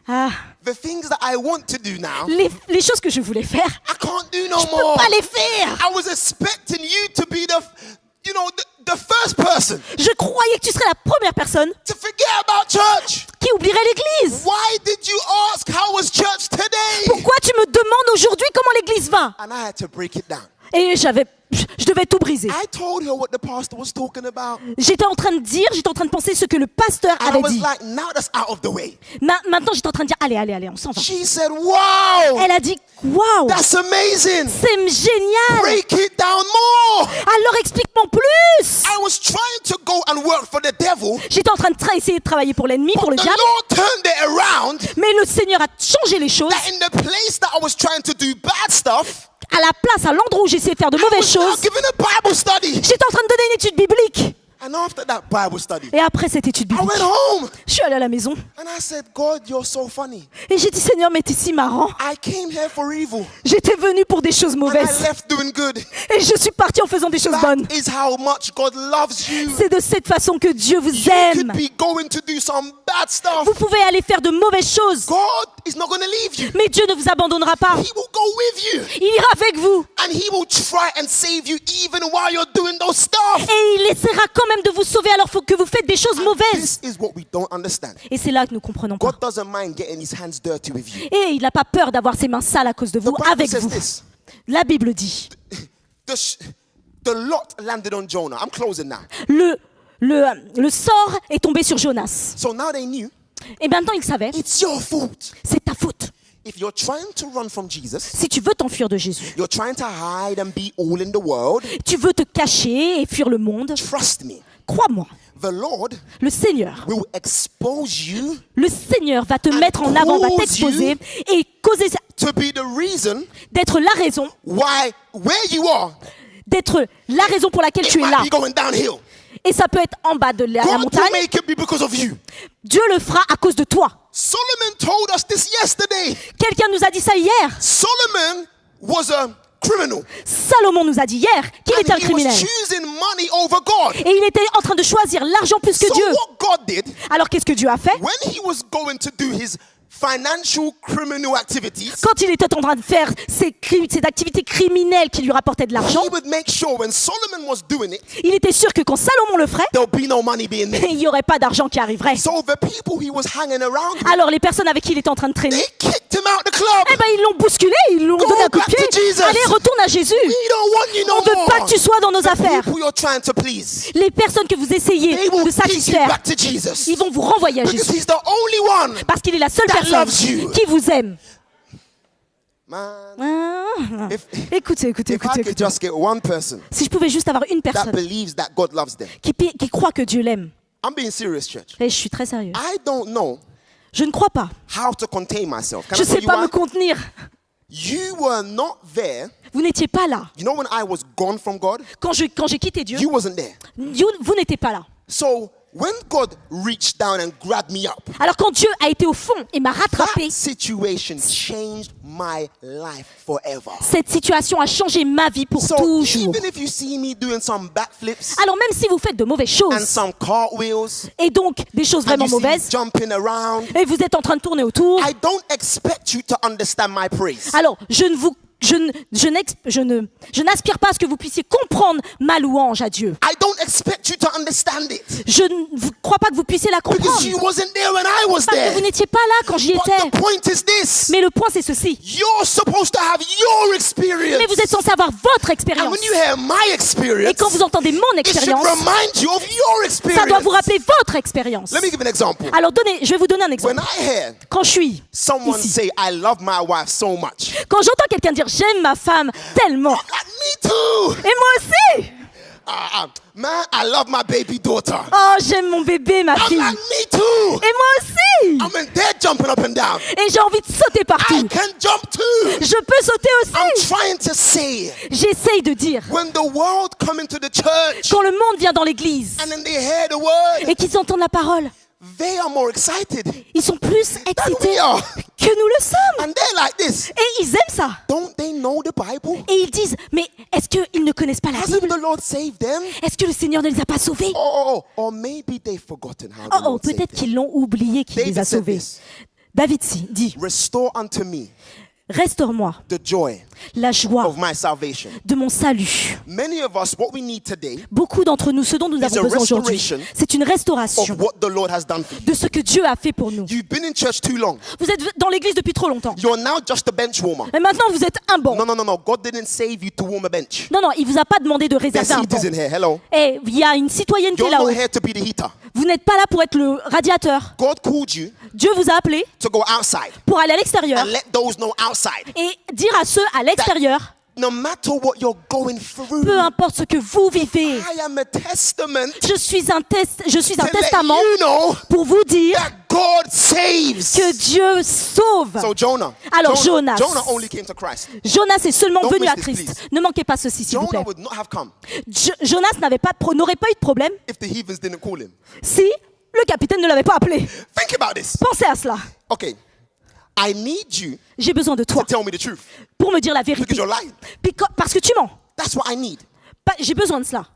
Ah, The things that I want to do now, les choses que je voulais faire, I can't do no je peux more. pas les faire. I was expecting you to be the first person Je croyais que tu serais la première personne to forget about church. qui oublierait l'église. Why did you ask how was church today? Pourquoi tu me demandes aujourd'hui comment l'église va? And I had to break it down. Et je devais tout briser. I told her what the pastor was talking about. J'étais en train de penser ce que le pasteur And I avait was dit. like, now that's out of the way. Maintenant, j'étais en train de dire, allez, on s'en va. She said, wow, Elle a dit, waouh, that's amazing. c'est génial. Break it down more. Alors explique-moi plus. I was trying to go and work for the devil, J'étais en train de essayer de travailler pour l'ennemi, pour le but the diable, Lord turned it around. mais le Seigneur a changé les choses. That in the place that I was trying to do bad stuff, À la place, à l'endroit où j'essayais de faire de I mauvaises was now choses, giving a Bible study. j'étais en train de donner une étude biblique. And after that Bible study, Et après cette étude I biblique, went home je suis allée à la maison and I said, God, you're so funny. et j'ai dit, Seigneur, mais t'es si marrant. I came here for evil J'étais venue pour des choses and I mauvaises left doing good. et je suis partie en faisant des choses bonnes. That is how much God loves you. C'est de cette façon que Dieu vous You aime. could be going to do some bad stuff. Vous pouvez aller faire de mauvaises choses, God is not going to leave you. mais Dieu ne vous abandonnera pas. He will go with you. Il ira avec vous And he will try and save you even while you're doing those stuff. et il essaiera quand même de vous sauver alors que vous faites des choses mauvaises. This is what we don't understand. Et c'est là que nous comprenons pas. God doesn't mind getting his hands dirty with you. Et il n'a pas peur d'avoir ses mains sales à cause de The vous, Bible avec says vous. this. La Bible dit, The lot landed on Jonah. I'm closing now. le sort est tombé sur Jonas. So now they knew Et maintenant il savait, it's your fault. c'est ta faute. If you're trying to run from Jesus, Si tu veux t'enfuir de Jésus, you're trying to hide and be all in the world, tu veux te cacher et fuir le monde, trust me. crois-moi, The Lord le Seigneur, will expose you le Seigneur va te mettre en avant, va t'exposer et causer to be the reason d'être la raison, why where you are, d'être la raison pour laquelle it tu es là. might be going downhill. Et ça peut être en bas de la God will montagne. make it be because of you. Dieu le fera à cause de toi. Solomon told us this yesterday. Quelqu'un nous a dit ça hier. Solomon was a criminal. Salomon nous a dit hier qu'il était un And he was criminel. choosing money over God. Et il était en train de choisir l'argent plus que So Dieu. what God did, Alors qu'est-ce que Dieu a fait? when he was going to do his financial criminal activities, Quand il était en train de faire ses activités criminelles qui lui rapportaient de l'argent, he would make sure when Solomon was doing it, il était sûr que quand Salomon le ferait, there'll be no money being made. il n'y aurait pas d'argent qui arriverait. So the people he was hanging around with, Alors les personnes avec qui il était en train de traîner, they kicked him out the club. eh ben ils l'ont bousculé, ils l'ont Go donné un coup de back pied. to Jesus. Allez, retourne à Jésus. We don't want you no On ne veut more. pas que tu sois dans nos The affaires. people you're trying to please, Les personnes que vous essayez they will de take you satisfaire, back to Jesus. ils vont vous renvoyer à Because Jésus. he's the only one Parce qu'il est la seule that personne loves you. qui vous aime. Man, Ah. if Écoutez. I could just get one person Si je pouvais juste avoir une that personne believes that God loves them. qui croit que Dieu l'aime. I'm being serious, church. Et je suis très sérieux. I don't know Je ne crois pas. how to contain myself. Can Je I ne tell sais you pas why? me contenir. You were not there. Vous n'étiez pas là. You know when I was gone from God? Quand j'ai quitté Dieu, You wasn't there. vous n'étiez pas là. So when God reached down and grabbed me up, Alors quand Dieu a été au fond et m'a rattrapé, that situation changed my life forever. cette situation a changé ma vie pour So toujours. even if you see me doing some backflips Alors même si vous faites de mauvaises and choses, some cartwheels et donc des choses and vraiment you see me mauvaises, jumping around, et vous êtes en train de tourner autour, I don't expect you to understand my praise. alors je n'aspire pas à ce que vous puissiez comprendre ma louange à Dieu. I don't expect you to understand it Je ne crois pas que vous puissiez la comprendre. because you wasn't there when I was Parce que there. vous n'étiez pas là quand j'y But étais. the point is this. Mais le point c'est ceci. You're supposed to have your experience. Mais vous êtes censé avoir votre And expérience. when you hear my experience, Et quand vous entendez mon it should expérience, remind you of your ça experience. doit vous rappeler votre expérience. Let me give an example. Alors je vais vous donner un exemple. When I hear Quand je suis someone ici, say, I love my wife so much, quand j'entends quelqu'un dire j'aime ma femme tellement, like, me too. et moi aussi, Man, I love my baby daughter. oh j'aime mon bébé, ma I'm fille, like, me too. et moi aussi, I'm in there jumping up and down. et j'ai envie de sauter I partout. can jump too. Je peux sauter I'm aussi. trying to say, J'essaye de dire, when the world come into the church quand le monde vient dans l'église and then they hear the word, et qu'ils entendent la parole, they are more excited ils sont plus than we excités are. que nous le sommes. And they're like this. Et ils aiment ça. Don't they know the Bible? Et ils disent, mais est-ce qu'ils ne connaissent pas la Hasn't Bible? the Lord saved them? Est-ce que le Seigneur ne les a pas sauvés? Or maybe they've forgotten how the Oh, Lord saved peut-être them. qu'ils l'ont oublié qu'il les a David said sauvés. this. David dit, Restore unto me restaure-moi the joy la joie of my salvation. de mon salut. Many of us, what we need today Beaucoup d'entre nous, ce dont nous It's avons a besoin aujourd'hui, restoration c'est une restauration of what the Lord has done for you. de ce que Dieu a fait pour nous. You've been in church too long. Vous êtes dans l'église depuis trop longtemps. You're now just a bench warmer. Mais maintenant, vous êtes un banc. No. God didn't save you to warm a bench. Non, il vous a pas demandé de There's réserver un banc. heaters in here. Hello. Et il y a une citoyenneté You're là-haut. not here to be the heater. Vous n'êtes pas là pour être le radiateur. God called you Dieu vous a appelé to go outside pour aller à l'extérieur and let those know outside. et dire à ceux à l'extérieur, No matter what you're going through, peu importe ce que vous vivez, I am a testament je suis un to let testament you know pour vous dire that God saves. que Dieu sauve. So Jonah. Alors, Jonas. Jonah only came to Christ. Jonas est seulement Don't venu miss à this, Christ. please. Ne manquez pas ceci, s'il vous Jonah plaît. would not have come Jonas n'aurait pas eu de problème if the heathens didn't call him. si le capitaine ne l'avait pas appelé. Think about this. Pensez à cela. Okay. I need you J'ai besoin de toi to tell me the truth pour me dire la because vérité. you're lying. Parce que tu mens. That's what I need. J'ai besoin de cela.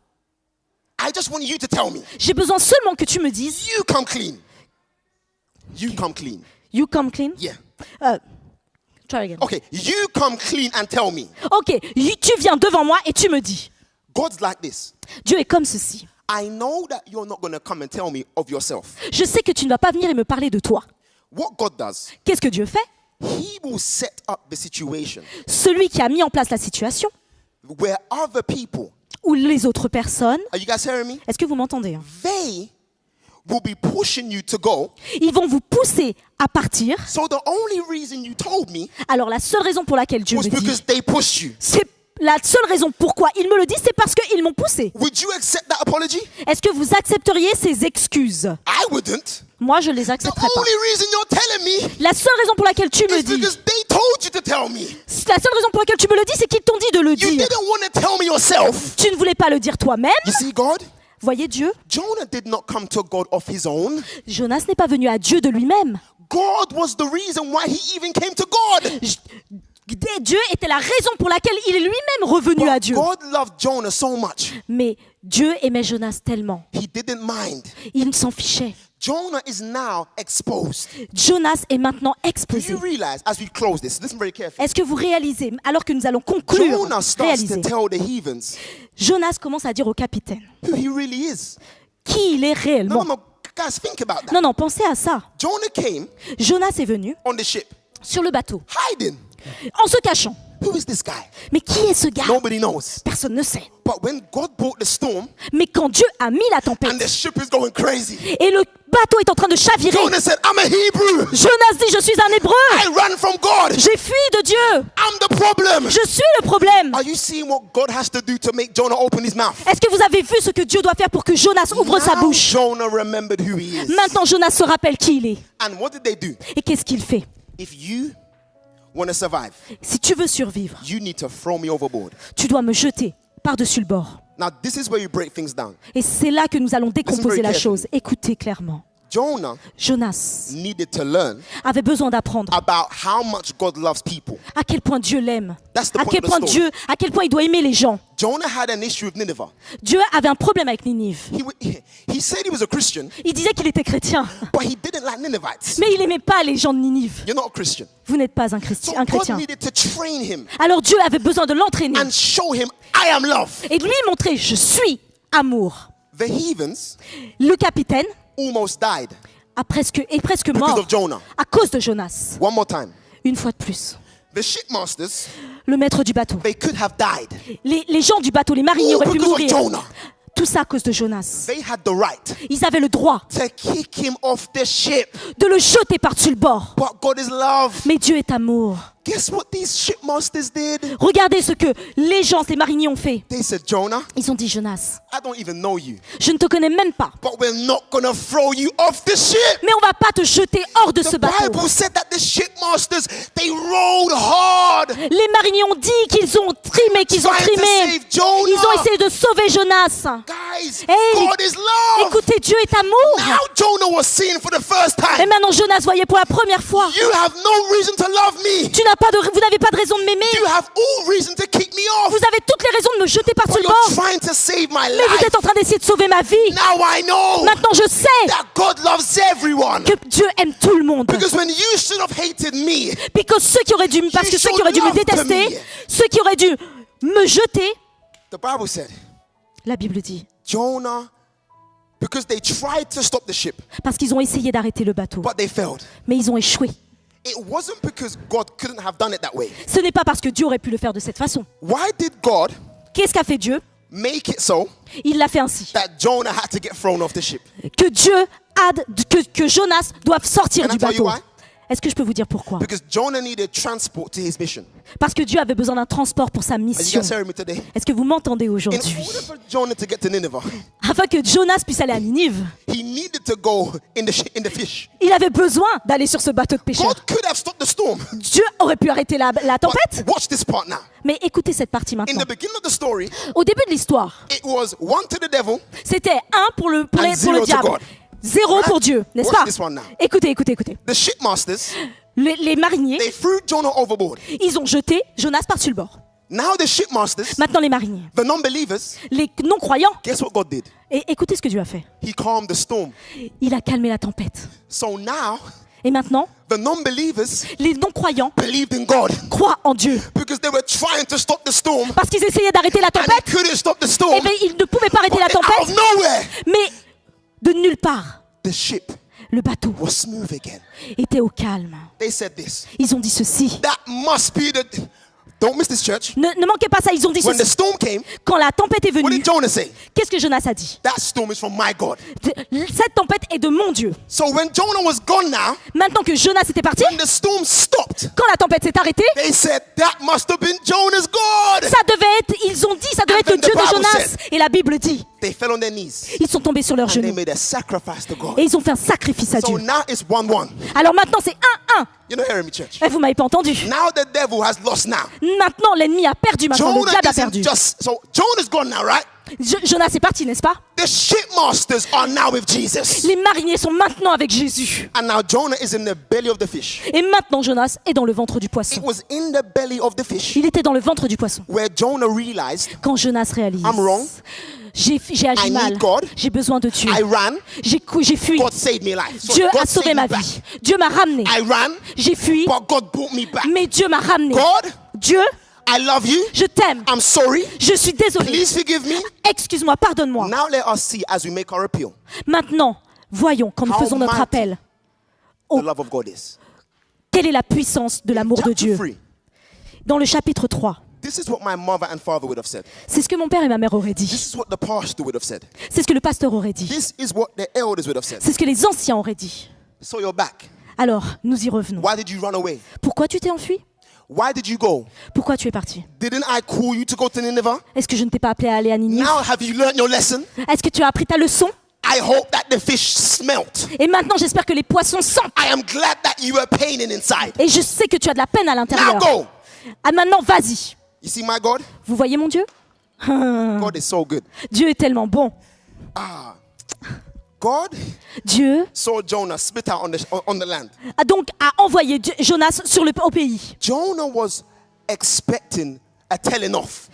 I just want you to tell me. J'ai besoin seulement que tu me dises. You come clean. You come clean. You come clean. Yeah. Try again. Okay. You come clean and tell me. Ok, tu viens devant moi et tu me dis. God's like this. Dieu est comme ceci. I know that you're not going to come and tell me of yourself. Je sais que tu ne vas pas venir et me parler de toi. What God does, Qu'est-ce que Dieu fait? He will set up the situation Celui qui a mis en place la situation, where other people, ou les autres personnes, are you guys hearing me? est-ce que vous m'entendez, hein? They will be pushing you to go. Ils vont vous pousser à partir. So the only reason you told me Alors la seule raison pour laquelle Dieu was me dit, because they pushed you. c'est la seule raison pourquoi il me le dit, c'est parce qu'ils m'ont poussé. Would you accept that apology? Est-ce que vous accepteriez ces excuses? I wouldn't. Moi, je les The accepterai pas. only reason you're telling me La seule raison pour laquelle tu me is dis, because they told you to tell me. la seule raison pour laquelle tu me le dis, c'est qu'ils t'ont dit de le You dire. didn't want to tell me yourself. Tu ne voulais pas le dire toi-même. You see, God, Voyez Dieu, Jonah did not come to God of his own. Jonas n'est pas venu à Dieu de lui-même. God was the reason why he even came to God. Dieu était la raison pour laquelle il est lui-même revenu à But Dieu. God loved Jonah so much. Mais Dieu aimait Jonas tellement. He didn't mind. Il s'en fichait. Jonah is now exposed. Jonas est maintenant Do exposé. you realize, as we close this, listen very carefully. Est-ce que vous réalisez, alors que nous allons conclure, Jonah starts to réaliser, tell the heathens Jonas commence à dire au capitaine who he really is. qui il est No, réellement. no, no, guys, think about that. Non, non, pensez à ça. Jonah came Jonas est venu on the ship, sur le bateau, hiding. en se cachant. Who is this guy? Mais qui est ce gars? Nobody knows. Personne ne sait. But when God brought the storm Mais quand Dieu a mis la and the tempête ship is going crazy, et le bateau est en train de chavirer, Jonah said, I'm a Hebrew. Jonas dit, je suis un hébreu. I run from God. J'ai fui de Dieu. I'm the problem. Je suis le problème. Are you seeing what God has to do to make Jonah open his mouth? Est-ce que vous avez vu ce que Dieu doit faire pour que Jonas ouvre sa Now bouche? Jonah remembered who he is. Maintenant, Jonas se rappelle qui il est. And what did they do? Et qu'est-ce qu'il fait? If you want to survive, Si tu veux survivre, you need to throw me overboard. tu dois me jeter par-dessus le bord. Now, this is where you break things down. Et c'est là que nous allons décomposer very la carefully. chose. Écoutez clairement. Jonah Jonas needed to learn avait besoin d'apprendre about how much God loves people. à quel point Dieu l'aime. That's the À point quel of the point story. Dieu, à quel point il doit aimer les gens. Jonah had an issue with Nineveh. Dieu avait un problème avec Ninive. He said he was a Christian, Il disait qu'il était chrétien, but he didn't like Ninevites. mais il n'aimait pas les gens de Ninive. You're not a Christian. Vous n'êtes pas un So chrétien. God needed to train him Alors Dieu avait besoin de l'entraîner and show him, I am love. et de lui montrer, je suis amour. The heathens Le capitaine almost died est presque because mort of Jonah. à cause de Jonas. One more time. Une fois de plus. The shipmasters, Le maître du bateau. they could have died. Les gens du bateau, les mariniers All auraient pu because of mourir. Jonah. Tout ça à cause de Jonas. They had the right Ils avaient le droit to kick him off the ship. de le jeter par-dessus le bord. But God is love. Mais Dieu est amour. Guess what these shipmasters did? Regardez ce que les gens, ces mariniers ont fait. They said, Jonah, Ils ont dit, Jonas, I don't even know you, je ne te connais même pas. but we're not going to throw you off the ship. Mais on va pas te jeter hors de ce The bateau. Bible said that the shipmasters, they rowed hard. Les mariniers ont dit qu'ils ont trimé, qu'ils ont Trying to trimé. save Jonah. Ils ont essayé de sauver Jonas. Guys, Hey, God is love. Écoutez, Dieu est amour. Now Jonah was seen for the first Et time. maintenant Jonas voyait pour la première fois. You have no reason to love me. Vous n'avez pas de raison de m'aimer. You have all reason to kick me off. Vous avez toutes les raisons de me jeter par-dessus But le you're bord. trying to save my Mais vous life. êtes en train d'essayer de sauver ma vie. Now I know Maintenant je sais that God loves everyone. que Dieu aime tout le monde. Because when you should have hated me, Parce que ceux qui auraient dû me détester, ceux qui auraient dû me jeter, the Bible said, la Bible dit, Jonah, because they tried to stop the ship, parce qu'ils ont essayé d'arrêter le bateau, but they failed. mais ils ont échoué. It wasn't because God couldn't have done it that way. Ce n'est pas parce que Dieu aurait pu le faire de cette façon. Why did God Qu'est-ce qu'a fait Dieu? make it so Il l'a fait ainsi. that Jonah had to get thrown off the ship? Que Dieu que Jonas doive sortir Can I du tell you bateau. why? Est-ce que je peux vous dire pourquoi? Because Jonah needed transport to his mission. Parce que Dieu avait besoin d'un transport pour sa Are you mission. guys hearing me today? Est-ce que vous m'entendez In aujourd'hui? order for Jonah to get to Nineveh, Afin que Jonas puisse aller à Ninive, he needed to go in the fish. il avait besoin d'aller sur ce bateau de pêcheurs. God could have stopped the storm. Dieu aurait pu arrêter la tempête. But watch this part now. Mais écoutez cette partie In maintenant. the beginning of the story, Au début de l'histoire, it was 1 to the devil. c'était 1 pour le And zero to diable, God. 0 Right? pour Dieu, n'est-ce Watch pas? this one now. Écoutez, écoutez, écoutez. The shipmasters, Les mariniers, they threw Jonah overboard. ils ont jeté Jonas par-dessus le bord. Now the shipmasters, Maintenant les mariniers, the non-believers, les non-croyants, guess what God did? et écoutez ce que Dieu a fait. He calmed the storm. Il a calmé la tempête. So now Et maintenant, the non-believers les non-croyants believed in God croient en Dieu. because they were trying to stop the storm Parce qu'ils essayaient d'arrêter la and they tempête, couldn't stop the et storm. bien ils ne pouvaient pas arrêter la But out of tempête, nowhere, mais de nulle part, the ship le bateau was smooth again. était au calme. They said this. Ils ont dit ceci. That must be the. Don't miss this, church. Ne manquez pas ça, ils ont dit When the ceci. storm came, Quand la tempête est what venue, did Jonah say? qu'est-ce que Jonas a dit? That storm is from my God. Cette tempête est de mon Dieu. So when Jonah was gone now, Maintenant que Jonas était parti, when the storm stopped, quand la tempête s'est arrêtée, they said that must have been Jonah's God. ça devait être, ils ont dit, ça devait être And le then Dieu the de Bible Jonas. said- Et la Bible dit, They fell on their knees ils sont tombés sur leurs and they genoux made a sacrifice to God. et ils ont fait un sacrifice à So Dieu. now it's 1-1. Alors maintenant c'est 1-1. You're not hearing me, church. Eh, vous m'avez pas entendu. Now the devil has lost now. Maintenant l'ennemi a perdu, maintenant le Jonah diable a isn't perdu. just. So Jonah's gone now, right? Jonas est parti, n'est-ce pas? The shipmasters are now with Jesus. Les mariniers sont maintenant avec Jésus. And now Jonah is in the belly of the fish. Et maintenant Jonas est dans le ventre du It poisson. was in the belly of the fish Il était dans le ventre du poisson. where Jonah realized Quand Jonas réalise, I'm wrong. j'ai agi I mal, need God. j'ai besoin de Dieu, I ran. j'ai fui, God saved me life. So Dieu God a sauvé saved ma me back. vie, Dieu m'a ramené, I ran, j'ai fui, but God brought me back. mais Dieu m'a ramené. God, Dieu, I love you. je t'aime, I'm sorry. je suis désolé, Please forgive me. excuse-moi, pardonne-moi. Now let us see as we make our appeal Maintenant, voyons, quand nous How faisons notre mighty appel, the love of God is. quelle est la puissance de l'amour de Chapter Dieu. 3. Dans le chapitre 3, This is what my mother and father would have said. c'est ce que mon père et ma mère auraient dit. This is what the pastor would have said. C'est ce que le pasteur aurait dit. This is what the elders would have said. C'est ce que les anciens auraient dit. So you're back. Alors, nous y revenons. Why did you run away? Pourquoi tu t'es enfui? Why did you go? Pourquoi tu es parti? Didn't I call you to go to Nineveh? Est-ce que je ne t'ai pas appelé à aller à Ninive? Now have you learned your lesson? Est-ce que tu as appris ta leçon? I hope that the fish smelt. Et maintenant, j'espère que les poissons sentent. I am glad that you were paining inside. Et je sais que tu as de la peine à Now l'intérieur. go. Ah, maintenant, vas-y. You see my God? Vous voyez mon Dieu? God is so good. Dieu est tellement bon. God Dieu saw Jonah spit out on the land. a donc envoyé Jonas au pays. Jonah was expecting a telling off.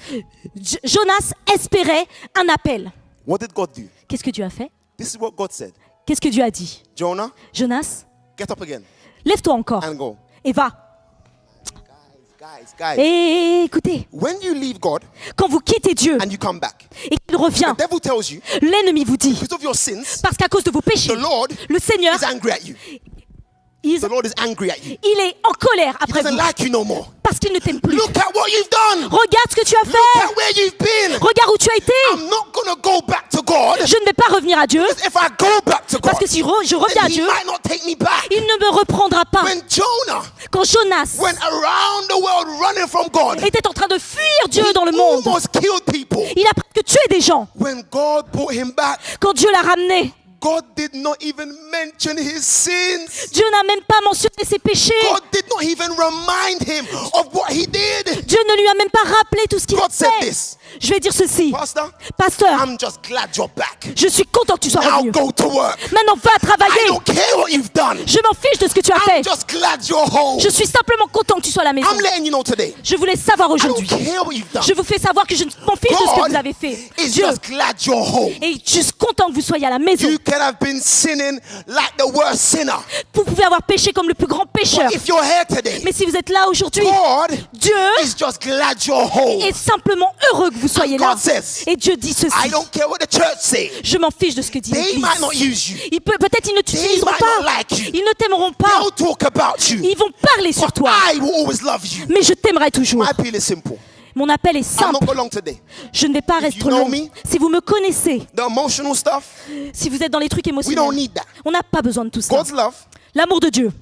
Jonas espérait un appel. What did God do? Qu'est-ce que Dieu a fait? This is what God said. Qu'est-ce que Dieu a dit? Jonah, Jonas, get up again lève-toi encore and go. et va. Guys. Et écoutez, When you leave God quand vous quittez Dieu and you come back, et qu'il revient, the devil tells you, l'ennemi vous dit, because of your sins, parce qu'à cause de vos péchés, the Lord le Seigneur, is angry at you. il The Lord is angry at you. est en colère He après doesn't vous like you no more. parce qu'il ne t'aime plus. Look at what you've done. Regarde ce que tu as Look fait. at where you've been. Regarde où tu as été. I'm not going to go back to God. Je ne vais pas revenir à Dieu If I go back to God, parce que si je reviens à then he Dieu, might not take me back. il ne me reprendra pas. When Jonah Quand Jonas went around the world running from God, était en train de fuir Dieu he dans le monde, almost killed people. il a presque tué des gens. When God brought him back, Quand Dieu l'a ramené, God did not even mention his sins. Dieu n'a même pas mentionné ses péchés. God did not even remind him of what he did. Dieu ne lui a même pas rappelé tout ce qu'il a God said fait. this. Je vais dire ceci. Pastor, Pasteur, I'm just glad you're back. je suis content que tu sois Now revenu. go to work. Maintenant, va I travailler. don't care what you've done. Je m'en fiche de ce que tu as fait. I'm just glad you're home. Je suis simplement content que tu sois à la maison. I'm letting you know today. Je voulais savoir I don't aujourd'hui. care what you've done. Je vous fais savoir que je m'en fiche de ce que God vous avez fait. is Dieu just glad you're home. est juste content que vous soyez à la maison. You could have been sinning like the worst sinner. Vous pouvez avoir péché comme le plus grand pécheur. But if you're here today, Mais si vous êtes là aujourd'hui, God Dieu is just glad you're home. est simplement heureux que vous soyez And là. God says, Et Dieu dit ceci. I don't care what the church say. Je m'en fiche de ce que dit They might not l'Église. use you. Peut-être ils ne t'utiliseront might pas. not like you. Ils ne t'aimeront pas. They'll talk about you. Ils vont parler sur But toi. I will always love you. Mais je t'aimerai toujours. My appeal is simple. Mon appel est I'm simple. not go long today. Je ne vais pas If rester you know long. me, Si vous me connaissez, The emotional stuff, si vous êtes dans les trucs we don't émotionnels, need that. on n'a pas besoin de tout ça. God's love L'amour de Dieu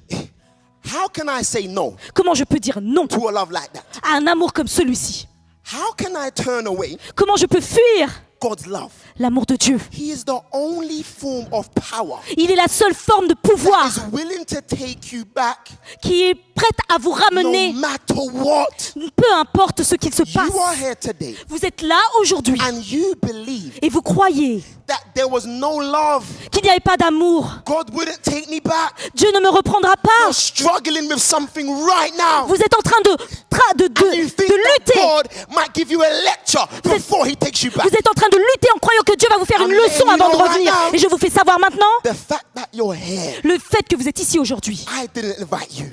How can I say no Comment je peux dire non to a love like that? à un amour comme celui-ci? How can I turn away Comment je peux fuir God's love? l'amour de Dieu? He is the only form of power Il est la seule forme de that pouvoir is willing to take you back qui est prête à vous no ramener, matter what. peu importe ce qu'il se You are passe. here today Vous êtes là aujourd'hui and you believe et vous croyez that there was no love. qu'il n'y avait pas d'amour. God wouldn't take me back. Dieu ne me reprendra pas. You're struggling with something right now. Vous êtes en train de And you think that lutter. God might give you a lecture before he takes you back. Vous êtes en train de lutter en croyant que Dieu va vous faire une I'm leçon letting you avant de know right revenir. now. Et je vous fais savoir maintenant, The fact that you're here, le fait que vous êtes ici aujourd'hui. I didn't invite you.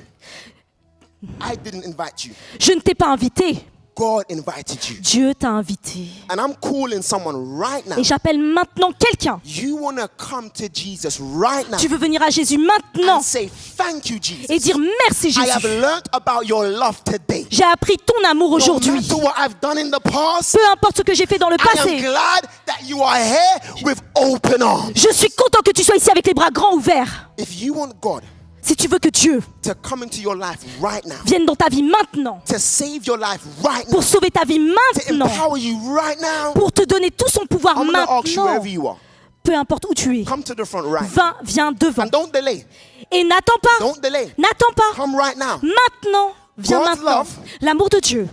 I didn't invite you. Je ne t'ai pas invité. God invited you. Dieu t'a invité. And I'm calling someone right now. Et j'appelle maintenant quelqu'un. You want to come to Jesus right now Tu veux venir à Jésus maintenant and say, thank you, Jesus. et dire merci I have Jésus. learned about your love today. J'ai appris ton amour No aujourd'hui. matter what I've done in the past, Peu importe ce que j'ai fait dans le I am passé. glad that you are here with open arms. Je suis content que tu sois ici avec les bras grands ouverts. If you want God Si tu veux que Dieu to come into your life right now, vienne dans ta vie maintenant, to save your life right now, pour sauver ta vie to maintenant, empower you right now, pour te donner tout son pouvoir I'm going to ask you maintenant, wherever you are. peu importe où tu es, Come to the front right now. viens devant. And don't delay. Et n'attends pas, Don't delay. n'attends pas, Come right now. maintenant, viens God's maintenant. love. L'amour de Dieu,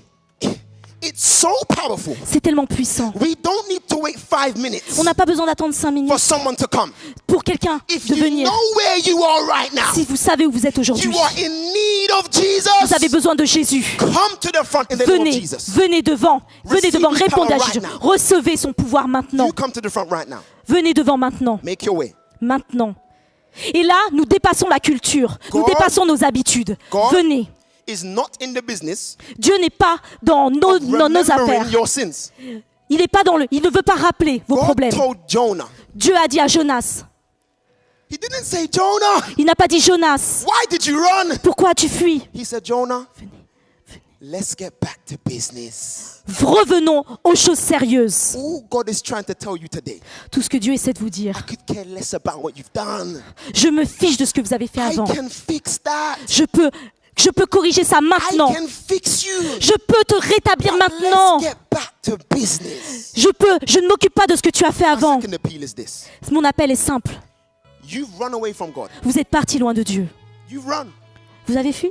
It's so powerful. c'est tellement puissant. We don't need to wait 5 minutes On n'a pas besoin d'attendre 5 minutes for someone to come. pour quelqu'un If de you venir. know where you are right now, Si vous savez où vous êtes aujourd'hui, you are in need of vous avez Jesus. besoin de Jésus. Come to the front in the name of Venez, Jesus. venez devant, venez Receive devant, his répondez à power Jésus. right now. Recevez son pouvoir maintenant. You come to the front right now. Venez devant maintenant, Make your way. maintenant. Et là, nous dépassons la culture, nous God- dépassons nos habitudes. God- Venez. Is not in the business Dieu n'est pas dans nos of remembering affaires. your sins. Il ne veut pas rappeler vos God problèmes. told Jonah. Dieu a dit à Jonas. He didn't say, Jonah, Il n'a pas dit Jonas. why did you run? Pourquoi as-tu fui? He said, Jonah, let's get back to business. Revenons aux choses sérieuses. All God is trying to tell you today, Tout ce que Dieu essaie de vous dire. I could care less about what you've done. Je me fiche de ce que vous avez fait I avant. can fix that. Je peux corriger ça I maintenant. can fix you. Je peux te rétablir But maintenant. let's get back to business. Je ne m'occupe pas de ce que tu as fait My avant. second appeal is this. Mon appel est simple. You've run away from God. Vous êtes parti loin de Dieu. You've run. Vous avez fui?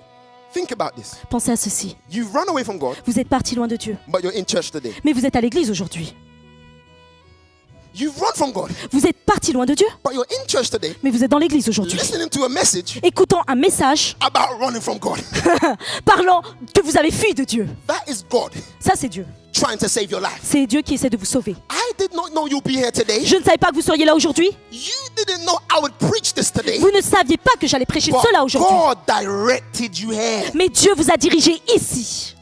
Think about this. Pensez à ceci. You've run away from God, Vous êtes parti loin de Dieu. but you're in church today. Mais vous êtes à l'église aujourd'hui. You've run from God, Vous êtes parti loin de Dieu. but you're in church today, Mais vous êtes dans l'église aujourd'hui. listening to a message Écoutant un message about running from God. parlant que vous avez fui de Dieu. That is God Ça, c'est Dieu. trying to save your life. C'est Dieu qui essaie de vous sauver. I did not know you'd be here today. Je ne savais pas que vous seriez là aujourd'hui. You didn't know I would preach this today. Vous ne saviez pas que j'allais prêcher But cela aujourd'hui. God directed you here. Mais Dieu vous a dirigé ici.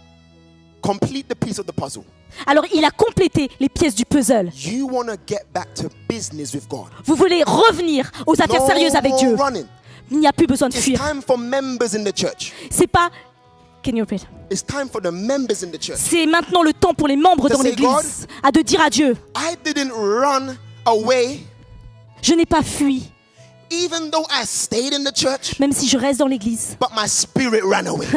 Complete the piece of the puzzle. Alors il a complété les pièces du puzzle. You want to get back to business with God. Vous voulez revenir aux affaires No sérieuses avec Dieu. more running. Il n'y a plus besoin de It's fuir. time for members in the church. C'est pas... Can you repeat? It's time for the members in the church. C'est maintenant le temps pour les membres To dans say, l'église à de dire à Dieu, I didn't run away, je n'ai pas fui, even though I stayed in the church, même si je reste dans l'église. but my spirit ran away.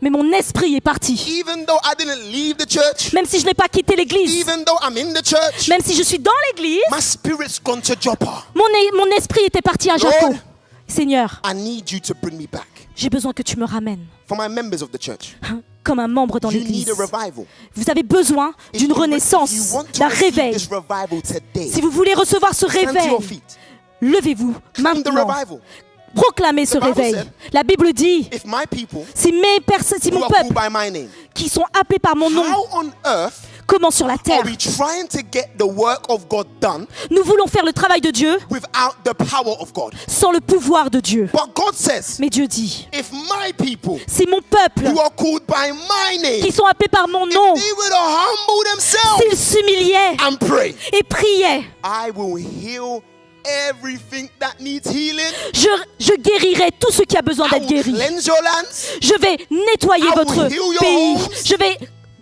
Mais mon esprit est parti. Even though I didn't leave the church, Même si je n'ai pas quitté l'église. even though I'm in the church, Même si je suis dans l'église, my spirit's gone to Joppa. mon esprit était parti à Japon. Lord, Seigneur, I need you to bring me back. j'ai besoin que tu me ramènes For my members of the church, comme un membre dans you need l'église. a revival. Vous avez besoin If d'une you renaissance, want to d'un receive réveil. this revival today, Si vous voulez recevoir ce stand to réveil, your feet. levez-vous Claim the maintenant. revival. Proclamez ce The Bible réveil. said, La Bible dit, If my people si who mon are called peuple by my name, qui sont appelés par mon nom how on earth commencent sur la terre, are we trying to get the work of God done nous voulons faire le travail de Dieu without the power of God? sans le pouvoir de Dieu. But God says, Mais Dieu dit, if my people si mon peuple who are called by my name, qui sont appelés par mon nom, if they were to humble themselves s'ils s'humiliaient and pray, et priaient, I will heal everything that needs healing. je guérirai tout ce qui a besoin I d'être will guéri. cleanse your lands. Je vais nettoyer I will votre heal your pays. homes. Je vais